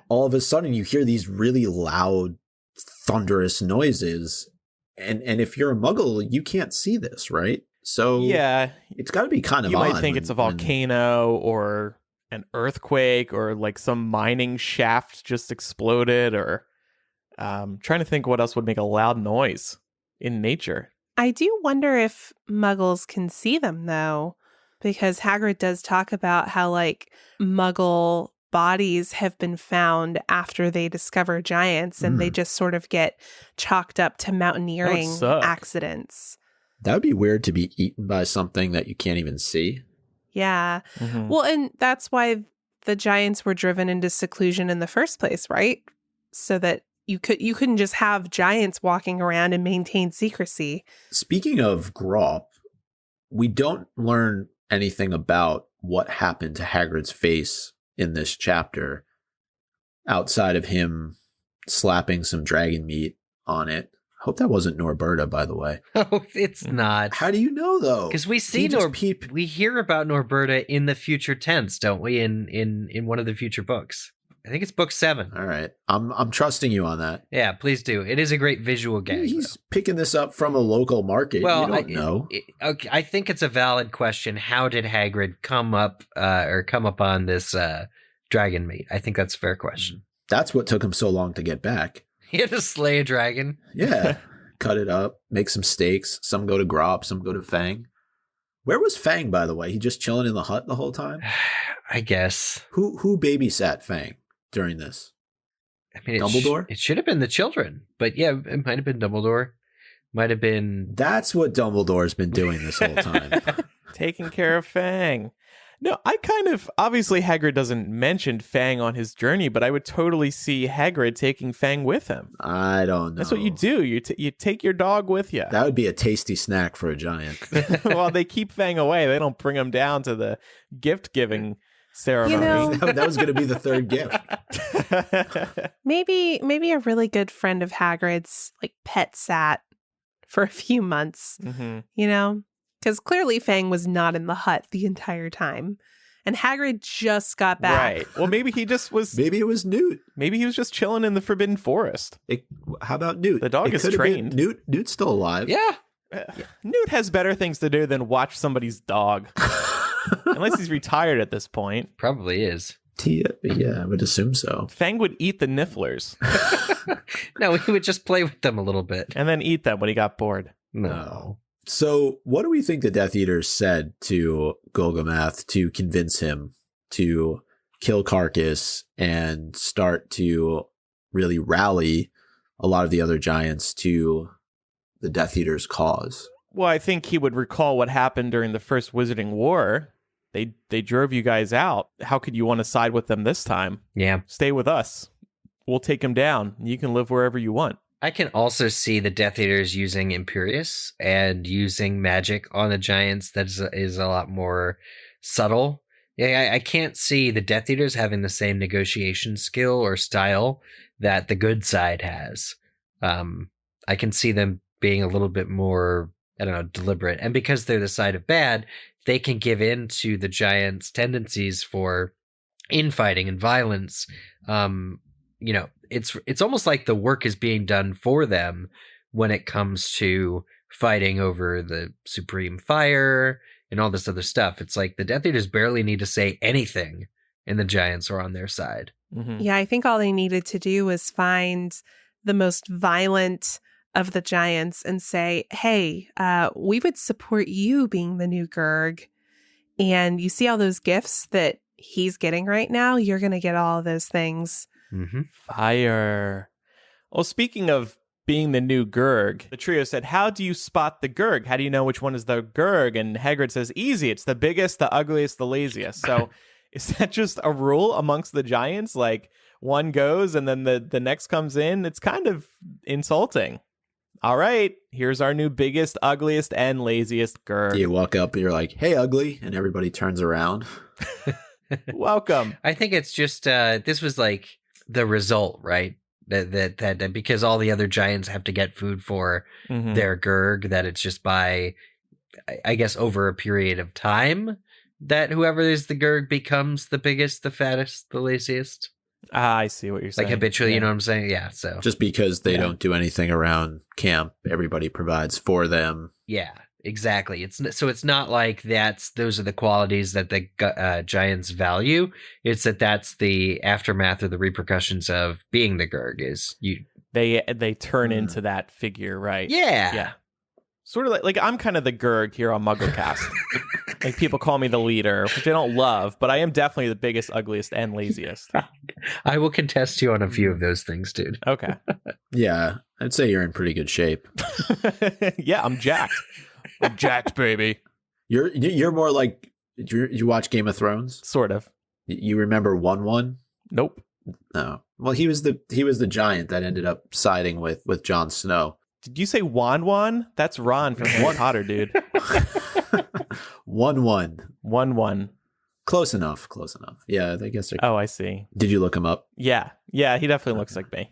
all of a sudden you hear these really loud, thunderous noises, and if you're a Muggle, you can't see this, right? So yeah, it's got to be kind of you odd. You might think it's a volcano or an earthquake, or some mining shaft just exploded, or trying to think what else would make a loud noise in nature. I do wonder if Muggles can see them, though, because Hagrid does talk about how Muggle bodies have been found after they discover giants, and they just sort of get chalked up to mountaineering accidents. That would be weird to be eaten by something that you can't even see. Yeah. Well, and that's why the giants were driven into seclusion in the first place, right? So that you couldn't just have giants walking around and maintain secrecy. Speaking of Grop, we don't learn anything about what happened to Hagrid's face in this chapter outside of him slapping some dragon meat on it. Hope that wasn't Norberta, by the way. Oh, it's not. How do you know, though? Because we see we hear about Norberta in the future tense, don't we? In one of the future books. I think it's book 7. All right, I'm trusting you on that. Yeah, please do. It is a great visual gag. He's picking this up from a local market. Well, you don't know. Okay, I think it's a valid question. How did Hagrid come up on this dragon meat? I think that's a fair question. That's what took him so long to get back. He had to slay a dragon. Yeah, cut it up, make some steaks. Some go to Grop, some go to Fang. Where was Fang, by the way? He just chilling in the hut the whole time? I guess. Who babysat Fang during this? I mean, Dumbledore? It should have been the children, but yeah, it might have been Dumbledore. Might have been. That's what Dumbledore's been doing this whole time. Taking care of Fang. No, obviously Hagrid doesn't mention Fang on his journey, but I would totally see Hagrid taking Fang with him. I don't know. That's what you do. You take your dog with you. That would be a tasty snack for a giant. Well, they keep Fang away. They don't bring him down to the gift-giving ceremony. You know, that was going to be the third gift. maybe a really good friend of Hagrid's like pet sat for a few months, you know? Because clearly Fang was not in the hut the entire time. And Hagrid just got back. Right. Well, maybe he just was... Maybe it was Newt. Maybe he was just chilling in the Forbidden Forest. How about Newt? The dog is trained. Newt's still alive. Yeah. Newt has better things to do than watch somebody's dog. Unless he's retired at this point. Probably is. Yeah, I would assume so. Fang would eat the nifflers. No, he would just play with them a little bit. And then eat them when he got bored. No. So what do we think the Death Eaters said to Golgamath to convince him to kill Carcass and start to really rally a lot of the other giants to the Death Eaters' cause? Well, I think he would recall what happened during the first Wizarding War. They drove you guys out. How could you want to side with them this time? Yeah. Stay with us. We'll take him down. You can live wherever you want. I can also see the Death Eaters using Imperius and using magic on the giants that is a lot more subtle. Yeah, I can't see the Death Eaters having the same negotiation skill or style that the good side has. I can see them being a little bit more, I don't know, deliberate. And because they're the side of bad, they can give in to the giants' tendencies for infighting and violence. You know, it's almost like the work is being done for them when it comes to fighting over the supreme fire and all this other stuff. It's like the Death Eaters barely need to say anything and the giants are on their side. Mm-hmm. Yeah, I think all they needed to do was find the most violent of the giants and say, hey, we would support you being the new Gurg. And you see all those gifts that he's getting right now? You're going to get all of those things. Mm-hmm. Fire. Well, speaking of being the new Gurg, the trio said, how do you spot the Gurg? How do you know which one is the Gurg? And Hagrid says, easy. It's the biggest, the ugliest, the laziest. So is that just a rule amongst the giants? Like one goes and then the next comes in? It's kind of insulting. All right, here's our new biggest, ugliest, and laziest Gurg. You walk up and you're like, hey, ugly. And everybody turns around. Welcome. I think it's just, this was like the result, right? That because all the other giants have to get food for their Gurg, that it's just by, I guess, over a period of time that whoever is the Gurg becomes the biggest, the fattest, the laziest. I see what you're saying. Like habitually, you know what I'm saying? Yeah, so. Just because they don't do anything around camp, everybody provides for them. Yeah, exactly. It's not like those are the qualities that the giants value. It's that's the aftermath or the repercussions of being the Gurg is you. They turn into that figure, right? Yeah. Yeah. Sort of like I'm kind of the Gurg here on MuggleCast. Like, people call me the leader, which I don't love, but I am definitely the biggest, ugliest, and laziest. I will contest you on a few of those things, dude. Okay. Yeah, I'd say you're in pretty good shape. Yeah, I'm jacked. I'm jacked, baby. You're more like, you watch Game of Thrones? Sort of. You remember 1-1? Nope. No. Well, he was the giant that ended up siding with Jon Snow. Did you say Wan? That's Ron from Harry Potter, dude. 1-1. 1-1. Close enough. Yeah, I guess. Oh, I see. Did you look him up? Yeah, he definitely looks like me.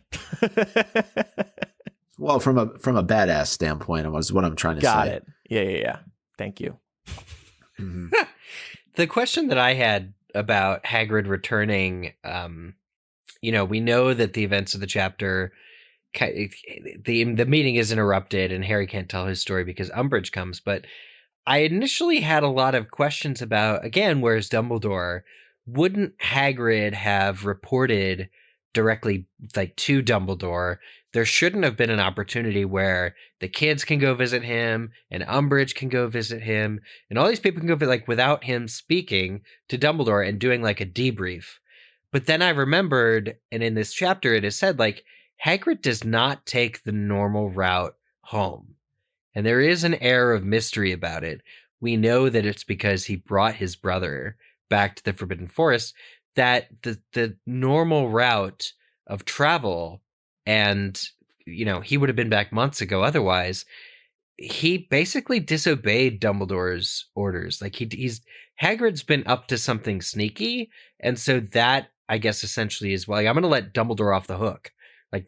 Well, from a badass standpoint, was what I'm trying to say. Got it. Yeah. Thank you. Mm-hmm. The question that I had about Hagrid returning, we know that the events of the chapter, the meeting is interrupted and Harry can't tell his story because Umbridge comes, but I initially had a lot of questions about, again, where's Dumbledore? Wouldn't Hagrid have reported directly to Dumbledore? There shouldn't have been an opportunity where the kids can go visit him and Umbridge can go visit him and all these people can go without him speaking to Dumbledore and doing a debrief. But then I remembered, and in this chapter it is said Hagrid does not take the normal route home. And there is an air of mystery about it. We know that it's because he brought his brother back to the Forbidden Forest, that the normal route of travel, and, he would have been back months ago otherwise, he basically disobeyed Dumbledore's orders. Hagrid's been up to something sneaky, and so that, I guess, essentially is why I'm going to let Dumbledore off the hook.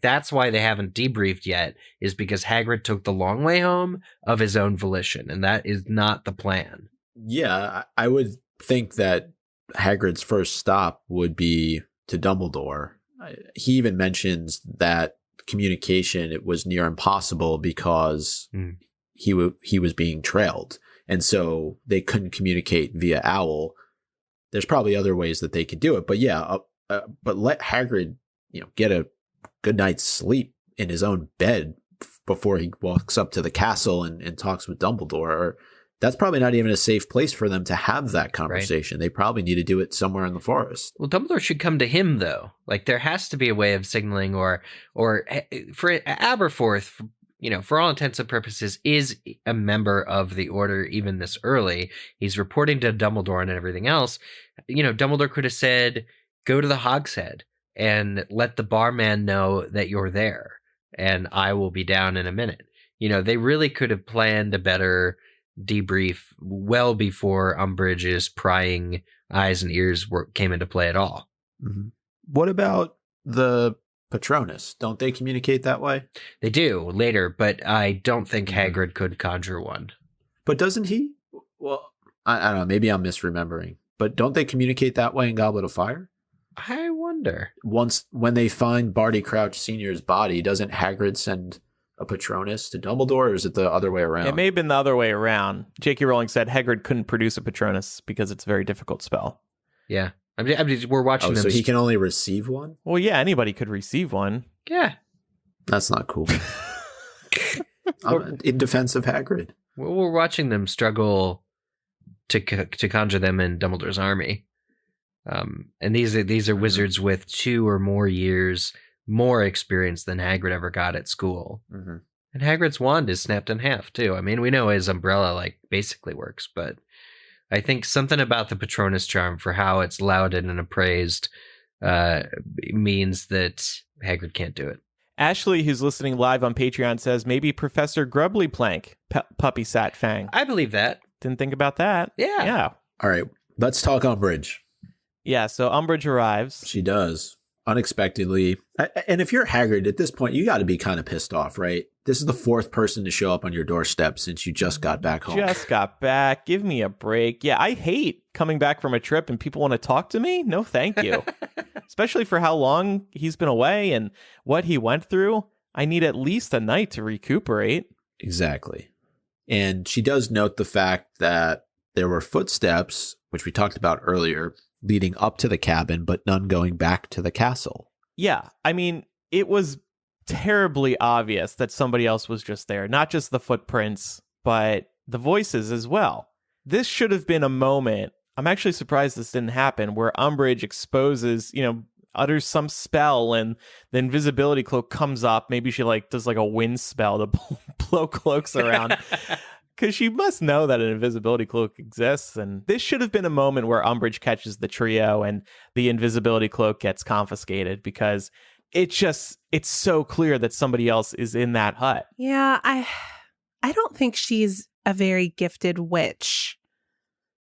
That's why they haven't debriefed yet, is because Hagrid took the long way home of his own volition, and that is not the plan. Yeah, I would think that Hagrid's first stop would be to Dumbledore. He even mentions that communication, it was near impossible because he was being trailed, and so they couldn't communicate via owl. There's probably other ways that they could do it, but yeah, but let Hagrid, get a good night's sleep in his own bed before he walks up to the castle and talks with Dumbledore. Or that's probably not even a safe place for them to have that conversation. Right. They probably need to do it somewhere in the forest. Well, Dumbledore should come to him, though. There has to be a way of signaling, or for Aberforth, for all intents and purposes, is a member of the Order even this early. He's reporting to Dumbledore and everything else. Dumbledore could have said, go to the Hogshead and let the barman know that you're there, and I will be down in a minute. They really could have planned a better debrief well before Umbridge's prying eyes and ears came into play at all. Mm-hmm. What about the Patronus? Don't they communicate that way? They do later, but I don't think Hagrid could conjure one. But doesn't he? Well, I don't know. Maybe I'm misremembering. But don't they communicate that way in Goblet of Fire? I wonder. When they find Barty Crouch Sr.'s body, doesn't Hagrid send a Patronus to Dumbledore, or is it the other way around? It may have been the other way around. J.K. Rowling said Hagrid couldn't produce a Patronus because it's a very difficult spell. Yeah. I mean, we're watching them. So he can only receive one? Well, yeah, anybody could receive one. Yeah. That's not cool. I'm in defense of Hagrid. We're watching them struggle to conjure them in Dumbledore's army. And these are wizards with 2 or more years more experience than Hagrid ever got at school. Mm-hmm. And Hagrid's wand is snapped in half too. I mean, we know his umbrella basically works, but I think something about the Patronus charm, for how it's lauded and appraised, means that Hagrid can't do it. Ashley, who's listening live on Patreon, says maybe Professor Grubbly Plank, Puppy Sat Fang. I believe that. Didn't think about that. Yeah. All right, let's talk Umbridge. Yeah, so Umbridge arrives. She does. Unexpectedly. And if you're Hagrid at this point, you got to be kind of pissed off, right? This is the 4th person to show up on your doorstep since you just got back home. Just got back. Give me a break. Yeah, I hate coming back from a trip and people want to talk to me. No, thank you. Especially for how long he's been away and what he went through. I need at least a night to recuperate. Exactly. And she does note the fact that there were footsteps, which we talked about earlier, leading up to the cabin, but none going back to the castle. Yeah, I mean, it was terribly obvious that somebody else was just there. Not just the footprints, but the voices as well. this should have been a moment. I'm actually surprised this didn't happen, where Umbridge exposes, utters some spell, and the invisibility cloak comes up. Maybe she does a wind spell to blow cloaks around. Because she must know that an invisibility cloak exists. And this should have been a moment where Umbridge catches the trio and the invisibility cloak gets confiscated, because it's so clear that somebody else is in that hut. Yeah, I don't think she's a very gifted witch.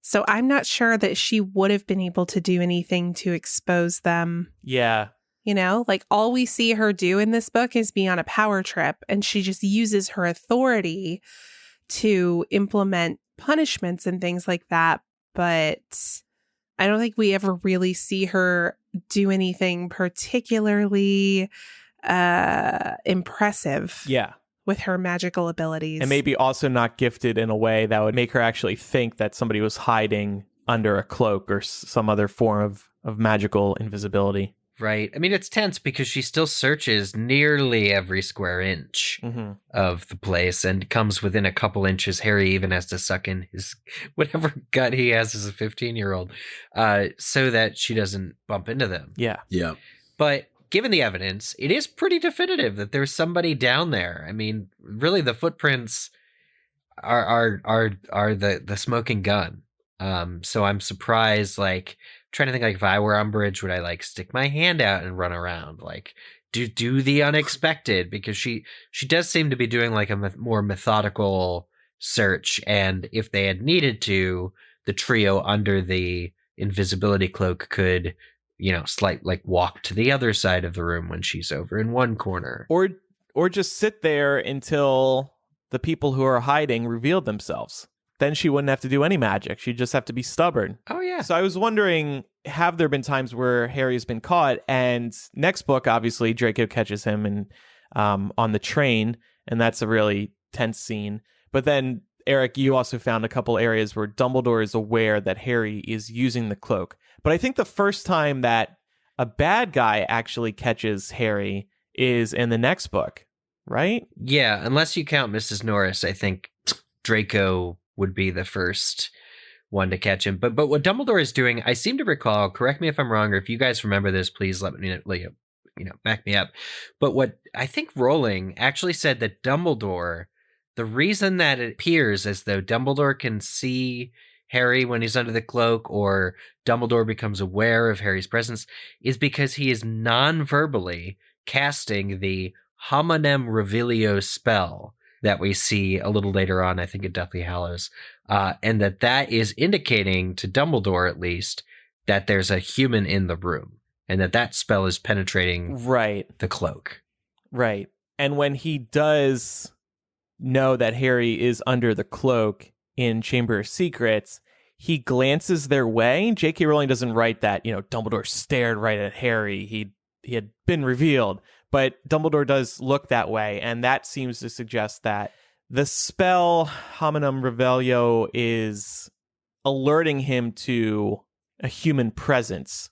So I'm not sure that she would have been able to do anything to expose them. Yeah. All we see her do in this book is be on a power trip, and she just uses her authority to implement punishments and things like that. But I don't think we ever really see her do anything particularly impressive. Yeah. With her magical abilities. And maybe also not gifted in a way that would make her actually think that somebody was hiding under a cloak or some other form of magical invisibility. Right. I mean, it's tense because she still searches nearly every square inch of the place and comes within a couple inches. Harry even has to suck in his whatever gut he has as a 15-year-old so that she doesn't bump into them. Yeah. Yeah. But given the evidence, it is pretty definitive that there's somebody down there. I mean, really, the footprints are the smoking gun. So I'm surprised. Trying to think, if I were Umbridge, would I stick my hand out and run around, do the unexpected? Because she does seem to be doing a more methodical search. And if they had needed to, the trio under the invisibility cloak could, walk to the other side of the room when she's over in one corner. Or just sit there until the people who are hiding revealed themselves. Then she wouldn't have to do any magic. She'd just have to be stubborn. Oh, yeah. So I was wondering, have there been times where Harry's been caught? And next book, obviously, Draco catches him and on the train, and that's a really tense scene. But then, Eric, you also found a couple areas where Dumbledore is aware that Harry is using the cloak. But I think the first time that a bad guy actually catches Harry is in the next book, right? Yeah, unless you count Mrs. Norris, I think Draco would be the first one to catch him. But what Dumbledore is doing, I seem to recall, correct me if I'm wrong, or if you guys remember this, please let me back me up. But what I think Rowling actually said that Dumbledore, the reason that it appears as though Dumbledore can see Harry when he's under the cloak, or Dumbledore becomes aware of Harry's presence, is because he is non-verbally casting the Hominem Revelio spell that we see a little later on, I think, at Deathly Hallows, and that is indicating to Dumbledore, at least, that there's a human in the room, and that spell is penetrating the cloak. Right. And when he does know that Harry is under the cloak in Chamber of Secrets, he glances their way. J.K. Rowling doesn't write that, Dumbledore stared right at Harry. He had been revealed. But Dumbledore does look that way, and that seems to suggest that the spell Hominem Revelio is alerting him to a human presence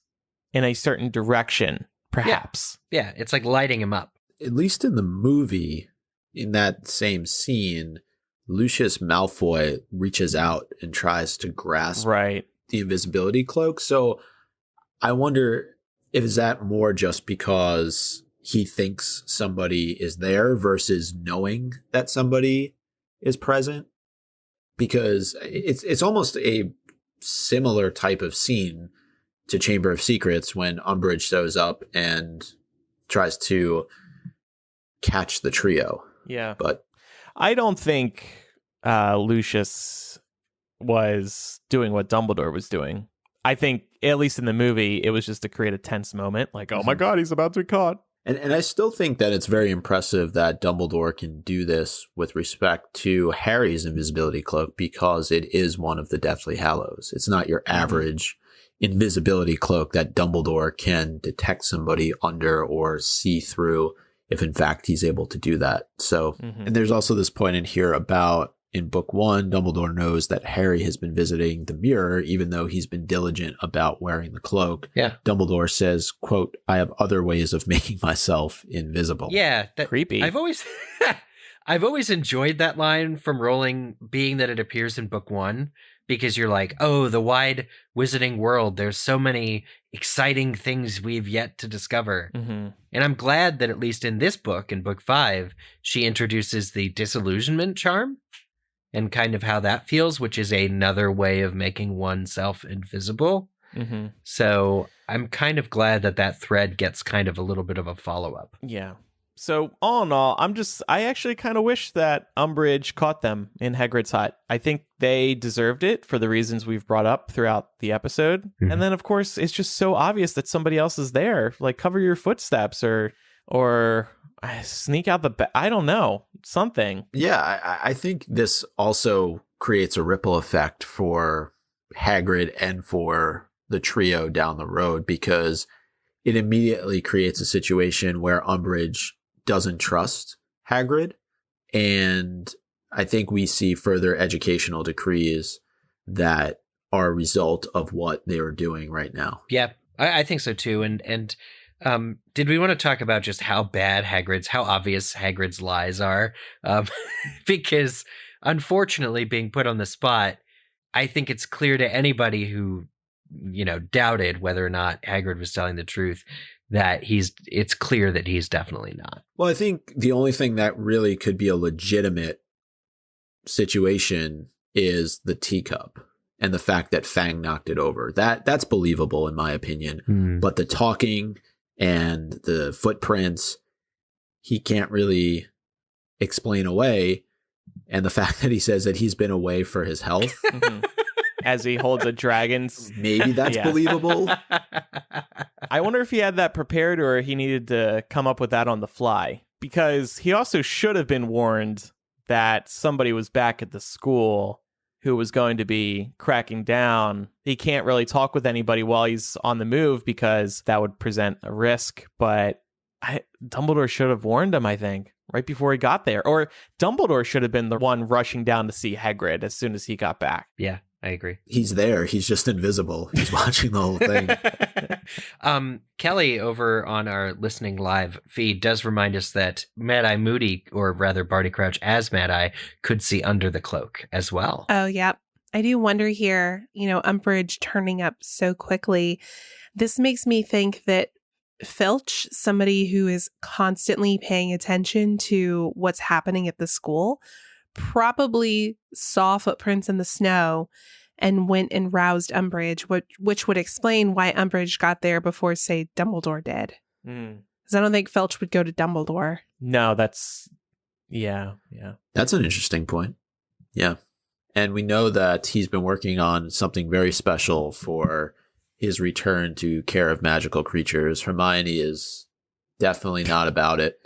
in a certain direction, perhaps. Yeah, it's like lighting him up. At least in the movie, in that same scene, Lucius Malfoy reaches out and tries to grasp the invisibility cloak. So I wonder, is that more just because he thinks somebody is there versus knowing that somebody is present? Because it's almost a similar type of scene to Chamber of Secrets when Umbridge shows up and tries to catch the trio. Yeah. But I don't think Lucius was doing what Dumbledore was doing. I think, at least in the movie, it was just to create a tense moment. Oh my God, he's about to be caught. And I still think that it's very impressive that Dumbledore can do this with respect to Harry's invisibility cloak, because it is one of the Deathly Hallows. It's not your average invisibility cloak that Dumbledore can detect somebody under or see through, if in fact he's able to do that. So, and there's also this point in here about, in book 1, Dumbledore knows that Harry has been visiting the mirror, even though he's been diligent about wearing the cloak. Yeah. Dumbledore says, quote, "I have other ways of making myself invisible." Yeah. Creepy. I've always enjoyed that line from Rowling, being that it appears in book 1, because you're like, oh, the wide wizarding world. There's so many exciting things we've yet to discover. Mm-hmm. And I'm glad that at least in this book, in book 5, she introduces the disillusionment charm and kind of how that feels, which is another way of making oneself invisible. Mm-hmm. So I'm kind of glad that that thread gets kind of a little bit of a follow-up. Yeah. So all in all, I actually kind of wish that Umbridge caught them in Hagrid's hut. I think they deserved it for the reasons we've brought up throughout the episode. Mhm. And then, of course, it's just so obvious that somebody else is there. Like, cover your footsteps or sneak out the back. I don't know. Something. Yeah, I think this also creates a ripple effect for Hagrid and for the trio down the road, because it immediately creates a situation where Umbridge doesn't trust Hagrid. And I think we see further educational decrees that are a result of what they are doing right now. Yeah, I think so too. And did we want to talk about just how obvious Hagrid's lies are? Because unfortunately, being put on the spot, I think it's clear to anybody who, doubted whether or not Hagrid was telling the truth that it's clear that he's definitely not. Well, I think the only thing that really could be a legitimate situation is the teacup and the fact that Fang knocked it over. That's believable in my opinion. But the talking and the footprints, he can't really explain away. And the fact that he says that he's been away for his health. Mm-hmm. As he holds a dragon's. Maybe that's believable. I wonder if he had that prepared or he needed to come up with that on the fly. Because he also should have been warned that somebody was back at the school who was going to be cracking down. He can't really talk with anybody while he's on the move because that would present a risk. But Dumbledore should have warned him, I think, right before he got there. Or Dumbledore should have been the one rushing down to see Hagrid as soon as he got back. Yeah, I agree. He's there. He's just invisible. He's watching the whole thing. Kelly over on our listening live feed does remind us that Mad-Eye Moody, or rather Barty Crouch as Mad-Eye, could see under the cloak as well. Oh, yeah. I do wonder here, Umbridge turning up so quickly. This makes me think that Filch, somebody who is constantly paying attention to what's happening at the school, probably saw footprints in the snow and went and roused Umbridge, which would explain why Umbridge got there before, say, Dumbledore did. Because I don't think Filch would go to Dumbledore. No, that's... Yeah. That's an interesting point. Yeah. And we know that he's been working on something very special for his return to care of magical creatures. Hermione is definitely not about it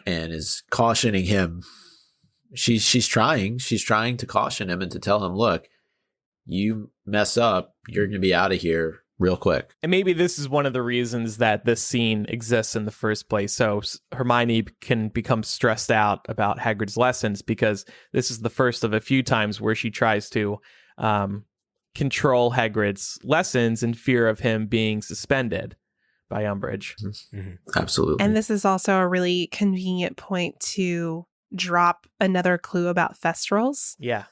and is cautioning him. She's trying to caution him and to tell him, look, you mess up, you're going to be out of here real quick. And maybe this is one of the reasons that this scene exists in the first place. So Hermione can become stressed out about Hagrid's lessons, because this is the first of a few times where she tries to control Hagrid's lessons in fear of him being suspended by Umbridge. Mm-hmm. Absolutely. And this is also a really convenient point to drop another clue about Thestrals. Yeah.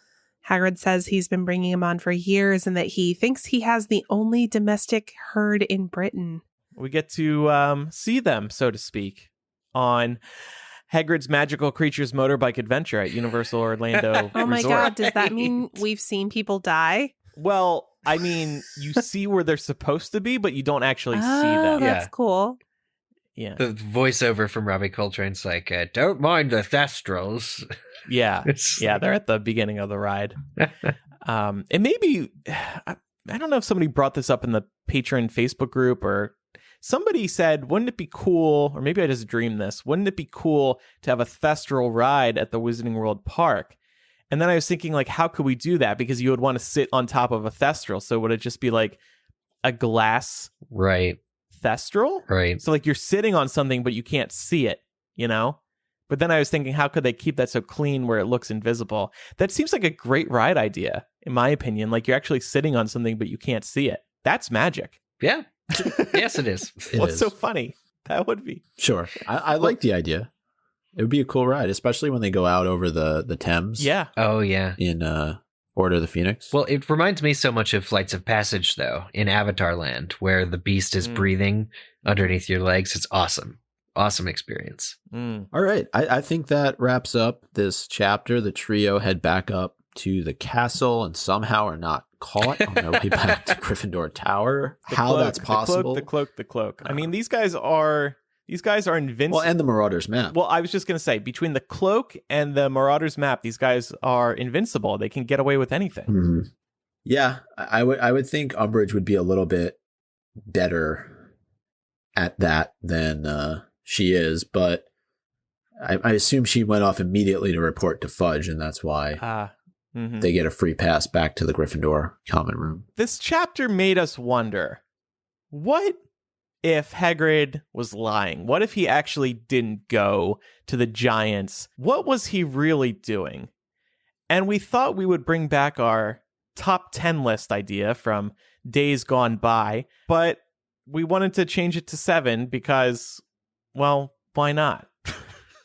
Hagrid says he's been bringing him on for years and that he thinks he has the only domestic herd in Britain. We get to see them, so to speak, on Hagrid's Magical Creatures Motorbike Adventure at Universal Orlando Oh my Resort. God, does that mean we've seen people die? Well, I mean, you see where they're supposed to be, but you don't actually see Oh, them. that's Yeah. cool. Yeah. The voiceover from Robbie Coltrane's like, don't mind the Thestrals. Yeah. It's Yeah, they're at the beginning of the ride. And maybe, I don't know if somebody brought this up in the Patreon Facebook group, or somebody said, wouldn't it be cool, or maybe I just dreamed this, wouldn't it be cool to have a Thestral ride at the Wizarding World Park? And then I was thinking, like, how could we do that? Because you would want to sit on top of a Thestral. So would it just be like a glass Right. Thestral? Right. So like you're sitting on something, but you can't see it, But then I was thinking, how could they keep that so clean where it looks invisible? That seems like a great ride idea, in my opinion. Like you're actually sitting on something, but you can't see it. That's magic. Yeah. Yes, it is. What's so funny? That would be. Sure. I like the idea. It would be a cool ride, especially when they go out over the Thames. Yeah. Oh, yeah. In Order of the Phoenix? Well, it reminds me so much of Flights of Passage, though, in Avatar Land, where the beast is breathing underneath your legs. It's awesome. Awesome experience. All right. I think that wraps up this chapter. The trio head back up to the castle and somehow are not caught on their way back to Gryffindor Tower. That's possible. The cloak. I mean, these guys are invincible. Well, and the Marauders map. Well, I was just going to say, between the cloak and the Marauders map, these guys are invincible. They can get away with anything. Mm-hmm. Yeah, I would think Umbridge would be a little bit better at that than she is, but I assume she went off immediately to report to Fudge, and that's why they get a free pass back to the Gryffindor common room. This chapter made us wonder, what if Hagrid was lying? What if he actually didn't go to the Giants? What was he really doing? And we thought we would bring back our top 10 list idea from days gone by, but we wanted to change it to 7 because, well, why not?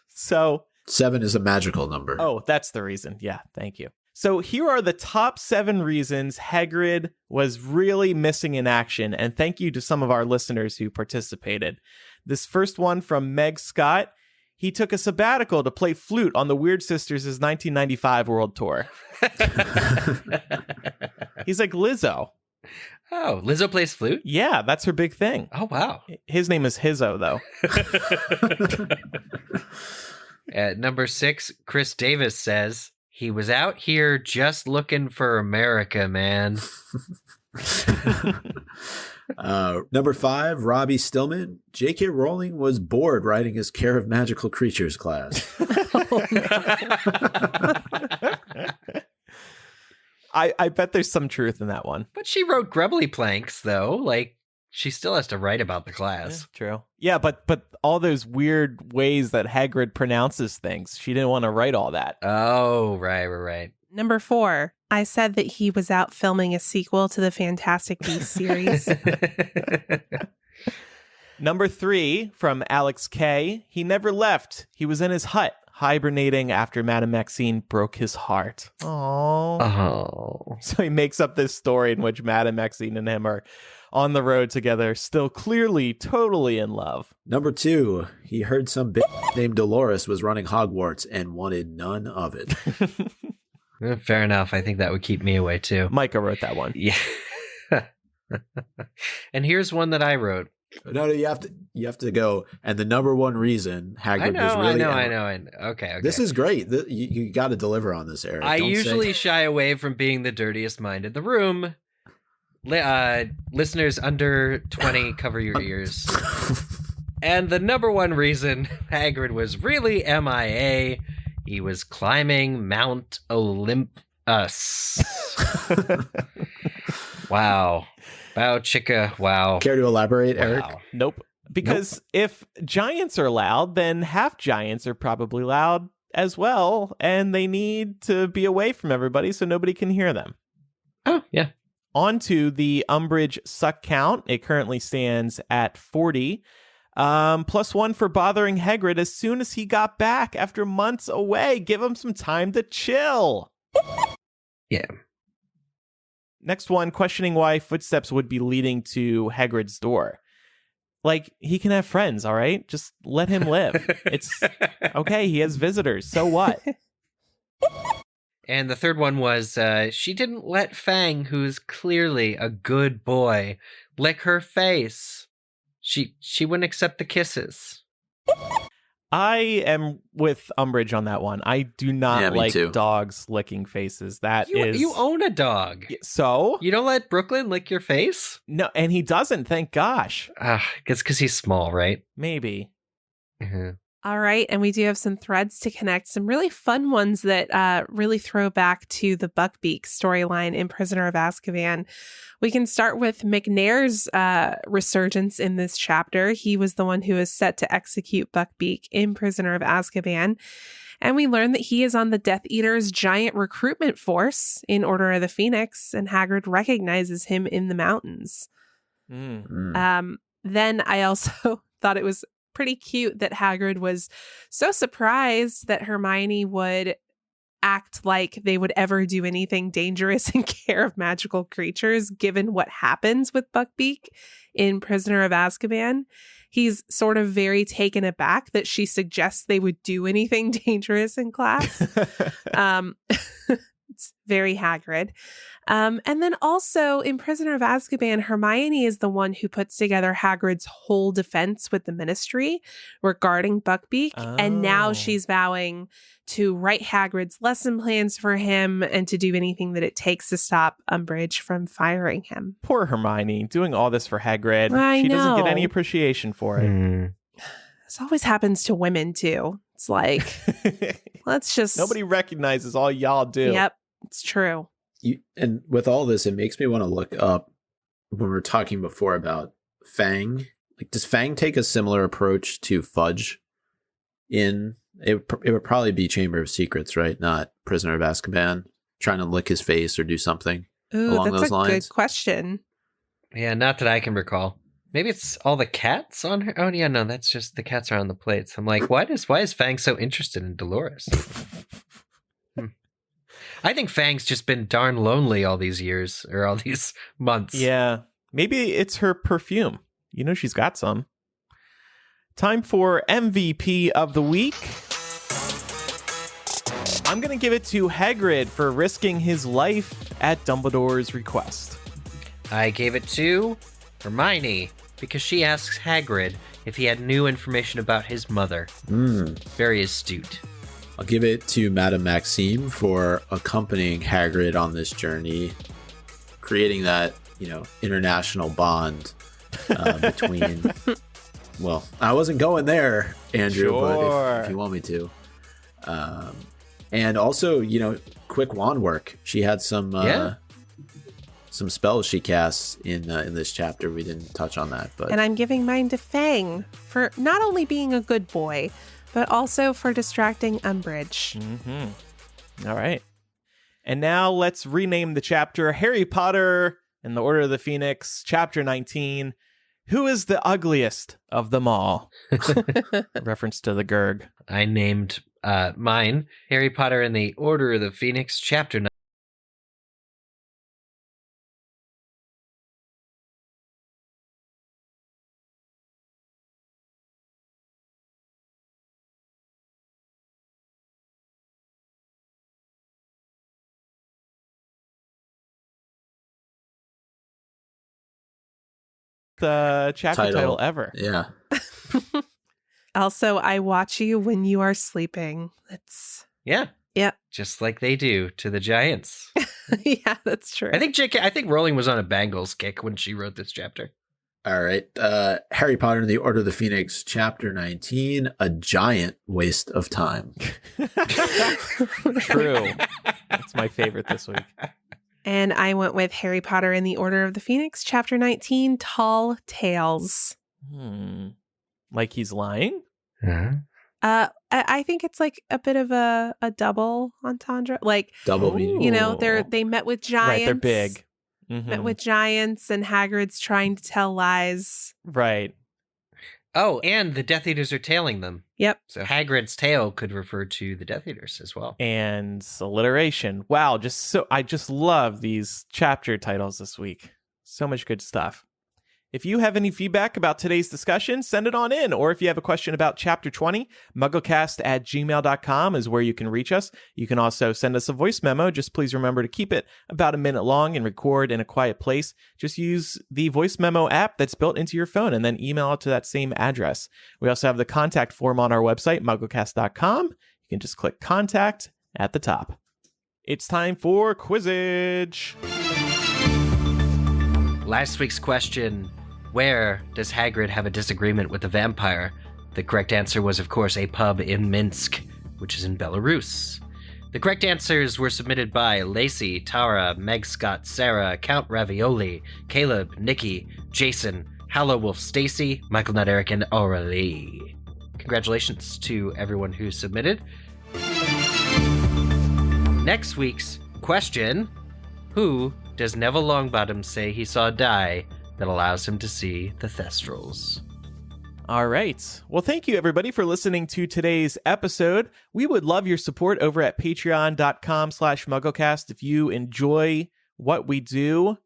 So 7 is a magical number. Oh, that's the reason. Yeah, thank you. So here are the top 7 reasons Hagrid was really missing in action, and thank you to some of our listeners who participated. This first one from Meg Scott. He took a sabbatical to play flute on the Weird Sisters' 1995 World Tour. He's like Lizzo. Oh, Lizzo plays flute? Yeah, that's her big thing. Oh, wow. His name is Hizzo, though. At number 6, Chris Davis says, he was out here just looking for America, man. Number 5, Robbie Stillman. J.K. Rowling was bored writing his Care of Magical Creatures class. I bet there's some truth in that one. But she wrote Grubbly Planks, though. Like, she still has to write about the class. Yeah, true. Yeah, but all those weird ways that Hagrid pronounces things, she didn't want to write all that. Oh, right. Number 4, I said that he was out filming a sequel to the Fantastic Beasts series. Number 3, from Alex K. He never left. He was in his hut, hibernating after Madame Maxine broke his heart. Oh. So he makes up this story in which Madame Maxine and him are on the road together, still clearly totally in love. Number 2, he heard some bitch named Dolores was running Hogwarts and wanted none of it. Fair enough. I think that would keep me away, too. Micah wrote that one. Yeah. And here's one that I wrote. No, you have to go. And the number 1 reason Hagrid was really... I know. Okay. This is great. You got to deliver on this, Eric. I usually shy away from being the dirtiest mind in the room. Listeners under 20, cover your ears. And the number 1 reason Hagrid was really MIA, he was climbing Mount Olympus. Wow. Wow, chicka, wow. Care to elaborate, Eric? Wow. Nope. Because if giants are loud, then half giants are probably loud as well, and they need to be away from everybody so nobody can hear them. Oh, yeah. On to the Umbridge suck count. It currently stands at 40. +1 for bothering Hagrid as soon as he got back after months away. Give him some time to chill. Yeah. Next one, questioning why footsteps would be leading to Hagrid's door. Like, he can have friends, all right? Just let him live. It's okay, he has visitors. So what? And the third one was, she didn't let Fang, who's clearly a good boy, lick her face. She wouldn't accept the kisses. I am with Umbridge on that one. I do not like dogs licking faces. You own a dog. So? You don't let Brooklyn lick your face? No, and he doesn't, thank gosh. It's because he's small, right? Maybe. Mm-hmm. All right, and we do have some threads to connect, some really fun ones that really throw back to the Buckbeak storyline in Prisoner of Azkaban. We can start with McNair's resurgence in this chapter. He was the one who is set to execute Buckbeak in Prisoner of Azkaban. And we learn that he is on the Death Eater's giant recruitment force in Order of the Phoenix, and Hagrid recognizes him in the mountains. Then I also thought it was pretty cute that Hagrid was so surprised that Hermione would act like they would ever do anything dangerous in care of magical creatures, given what happens with Buckbeak in Prisoner of Azkaban. He's sort of very taken aback that she suggests they would do anything dangerous in class. It's very Hagrid. And then also in Prisoner of Azkaban, Hermione is the one who puts together Hagrid's whole defense with the Ministry regarding Buckbeak. Oh. And now she's vowing to write Hagrid's lesson plans for him and to do anything that it takes to stop Umbridge from firing him. Poor Hermione, doing all this for Hagrid. I She doesn't get know. any appreciation for it. This always happens to women too. It's like, let's just... Nobody recognizes all y'all do. Yep, it's true. And with all this, it makes me want to look up when we were talking before about Fang. Like, does Fang take a similar approach to Fudge? It would probably be Chamber of Secrets, right? Not Prisoner of Azkaban, trying to lick his face or do something Ooh, along that's those a lines. good question. Yeah, not that I can recall. Maybe it's all the cats on her. Oh yeah, no, that's just the cats are on the plates. I'm like, why is Fang so interested in Dolores? I think Fang's just been darn lonely all these years or all these months. Yeah. Maybe it's her perfume. You know she's got some. Time for MVP of the week. I'm going to give it to Hagrid for risking his life at Dumbledore's request. I gave it to Hermione because she asks Hagrid if he had new information about his mother. Very astute. I'll give it to Madame Maxime for accompanying Hagrid on this journey, creating that, international bond between... Well, I wasn't going there, Andrew, Sure. but if you want me to. And also, quick wand work. She had some spells she casts in this chapter. We didn't touch on that, but And I'm giving mine to Fang for not only being a good boy, but also for distracting Umbridge. All right. And now let's rename the chapter Harry Potter and the Order of the Phoenix, Chapter 19. Who is the ugliest of them all? Reference to the Gurg. I named mine Harry Potter and the Order of the Phoenix, Chapter 9. The chapter title ever. yeah. Also, I watch you when you are sleeping. It's Yeah. Yeah. Just like they do to the Giants. yeah, that's true. I think Rowling was on a Bengals kick when she wrote this chapter. All right. Harry Potter and the Order of the Phoenix, Chapter 19, a giant waste of time. True. That's my favorite this week. And I went with Harry Potter and the Order of the Phoenix, Chapter 19, Tall Tales. Like he's lying? I think it's like a bit of a double entendre. Like, Double meaning. they met with giants. Right, they're big. Met with giants, and Hagrid's trying to tell lies. Right. Oh, and the Death Eaters are tailing them. Yep. So Hagrid's tail could refer to the Death Eaters as well. And alliteration. Wow, I just love these chapter titles this week. So much good stuff. If you have any feedback about today's discussion, send it on in. Or if you have a question about Chapter 20, MuggleCast@gmail.com is where you can reach us. You can also send us a voice memo. Just please remember to keep it about a minute long and record in a quiet place. Just use the voice memo app that's built into your phone and then email it to that same address. We also have the contact form on our website, MuggleCast.com. You can just click contact at the top. It's time for Quizzage. Last week's question, where does Hagrid have a disagreement with the vampire? The correct answer was, of course, a pub in Minsk, which is in Belarus. The correct answers were submitted by Lacey, Tara, Meg Scott, Sarah, Count Ravioli, Caleb, Nikki, Jason, Hallow Wolf, Stacy, Michael Nutt, Eric, and Aurelie. Congratulations to everyone who submitted. Next week's question, who does Neville Longbottom say he saw die that allows him to see the Thestrals? All right. Well, thank you, everybody, for listening to today's episode. We would love your support over at patreon.com/MuggleCast. If you enjoy what we do,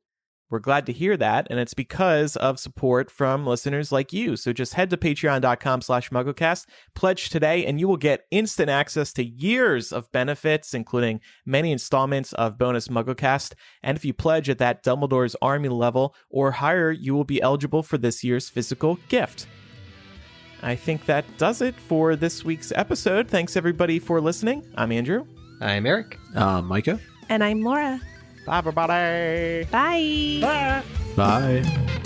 we're glad to hear that. And it's because of support from listeners like you. So just head to patreon.com/MuggleCast, pledge today, and you will get instant access to years of benefits, including many installments of bonus MuggleCast. And if you pledge at that Dumbledore's Army level or higher, you will be eligible for this year's physical gift. I think that does it for this week's episode. Thanks, everybody, for listening. I'm Andrew. I'm Eric. Micah. And I'm Laura. Bye, everybody. Bye. Bye. Bye.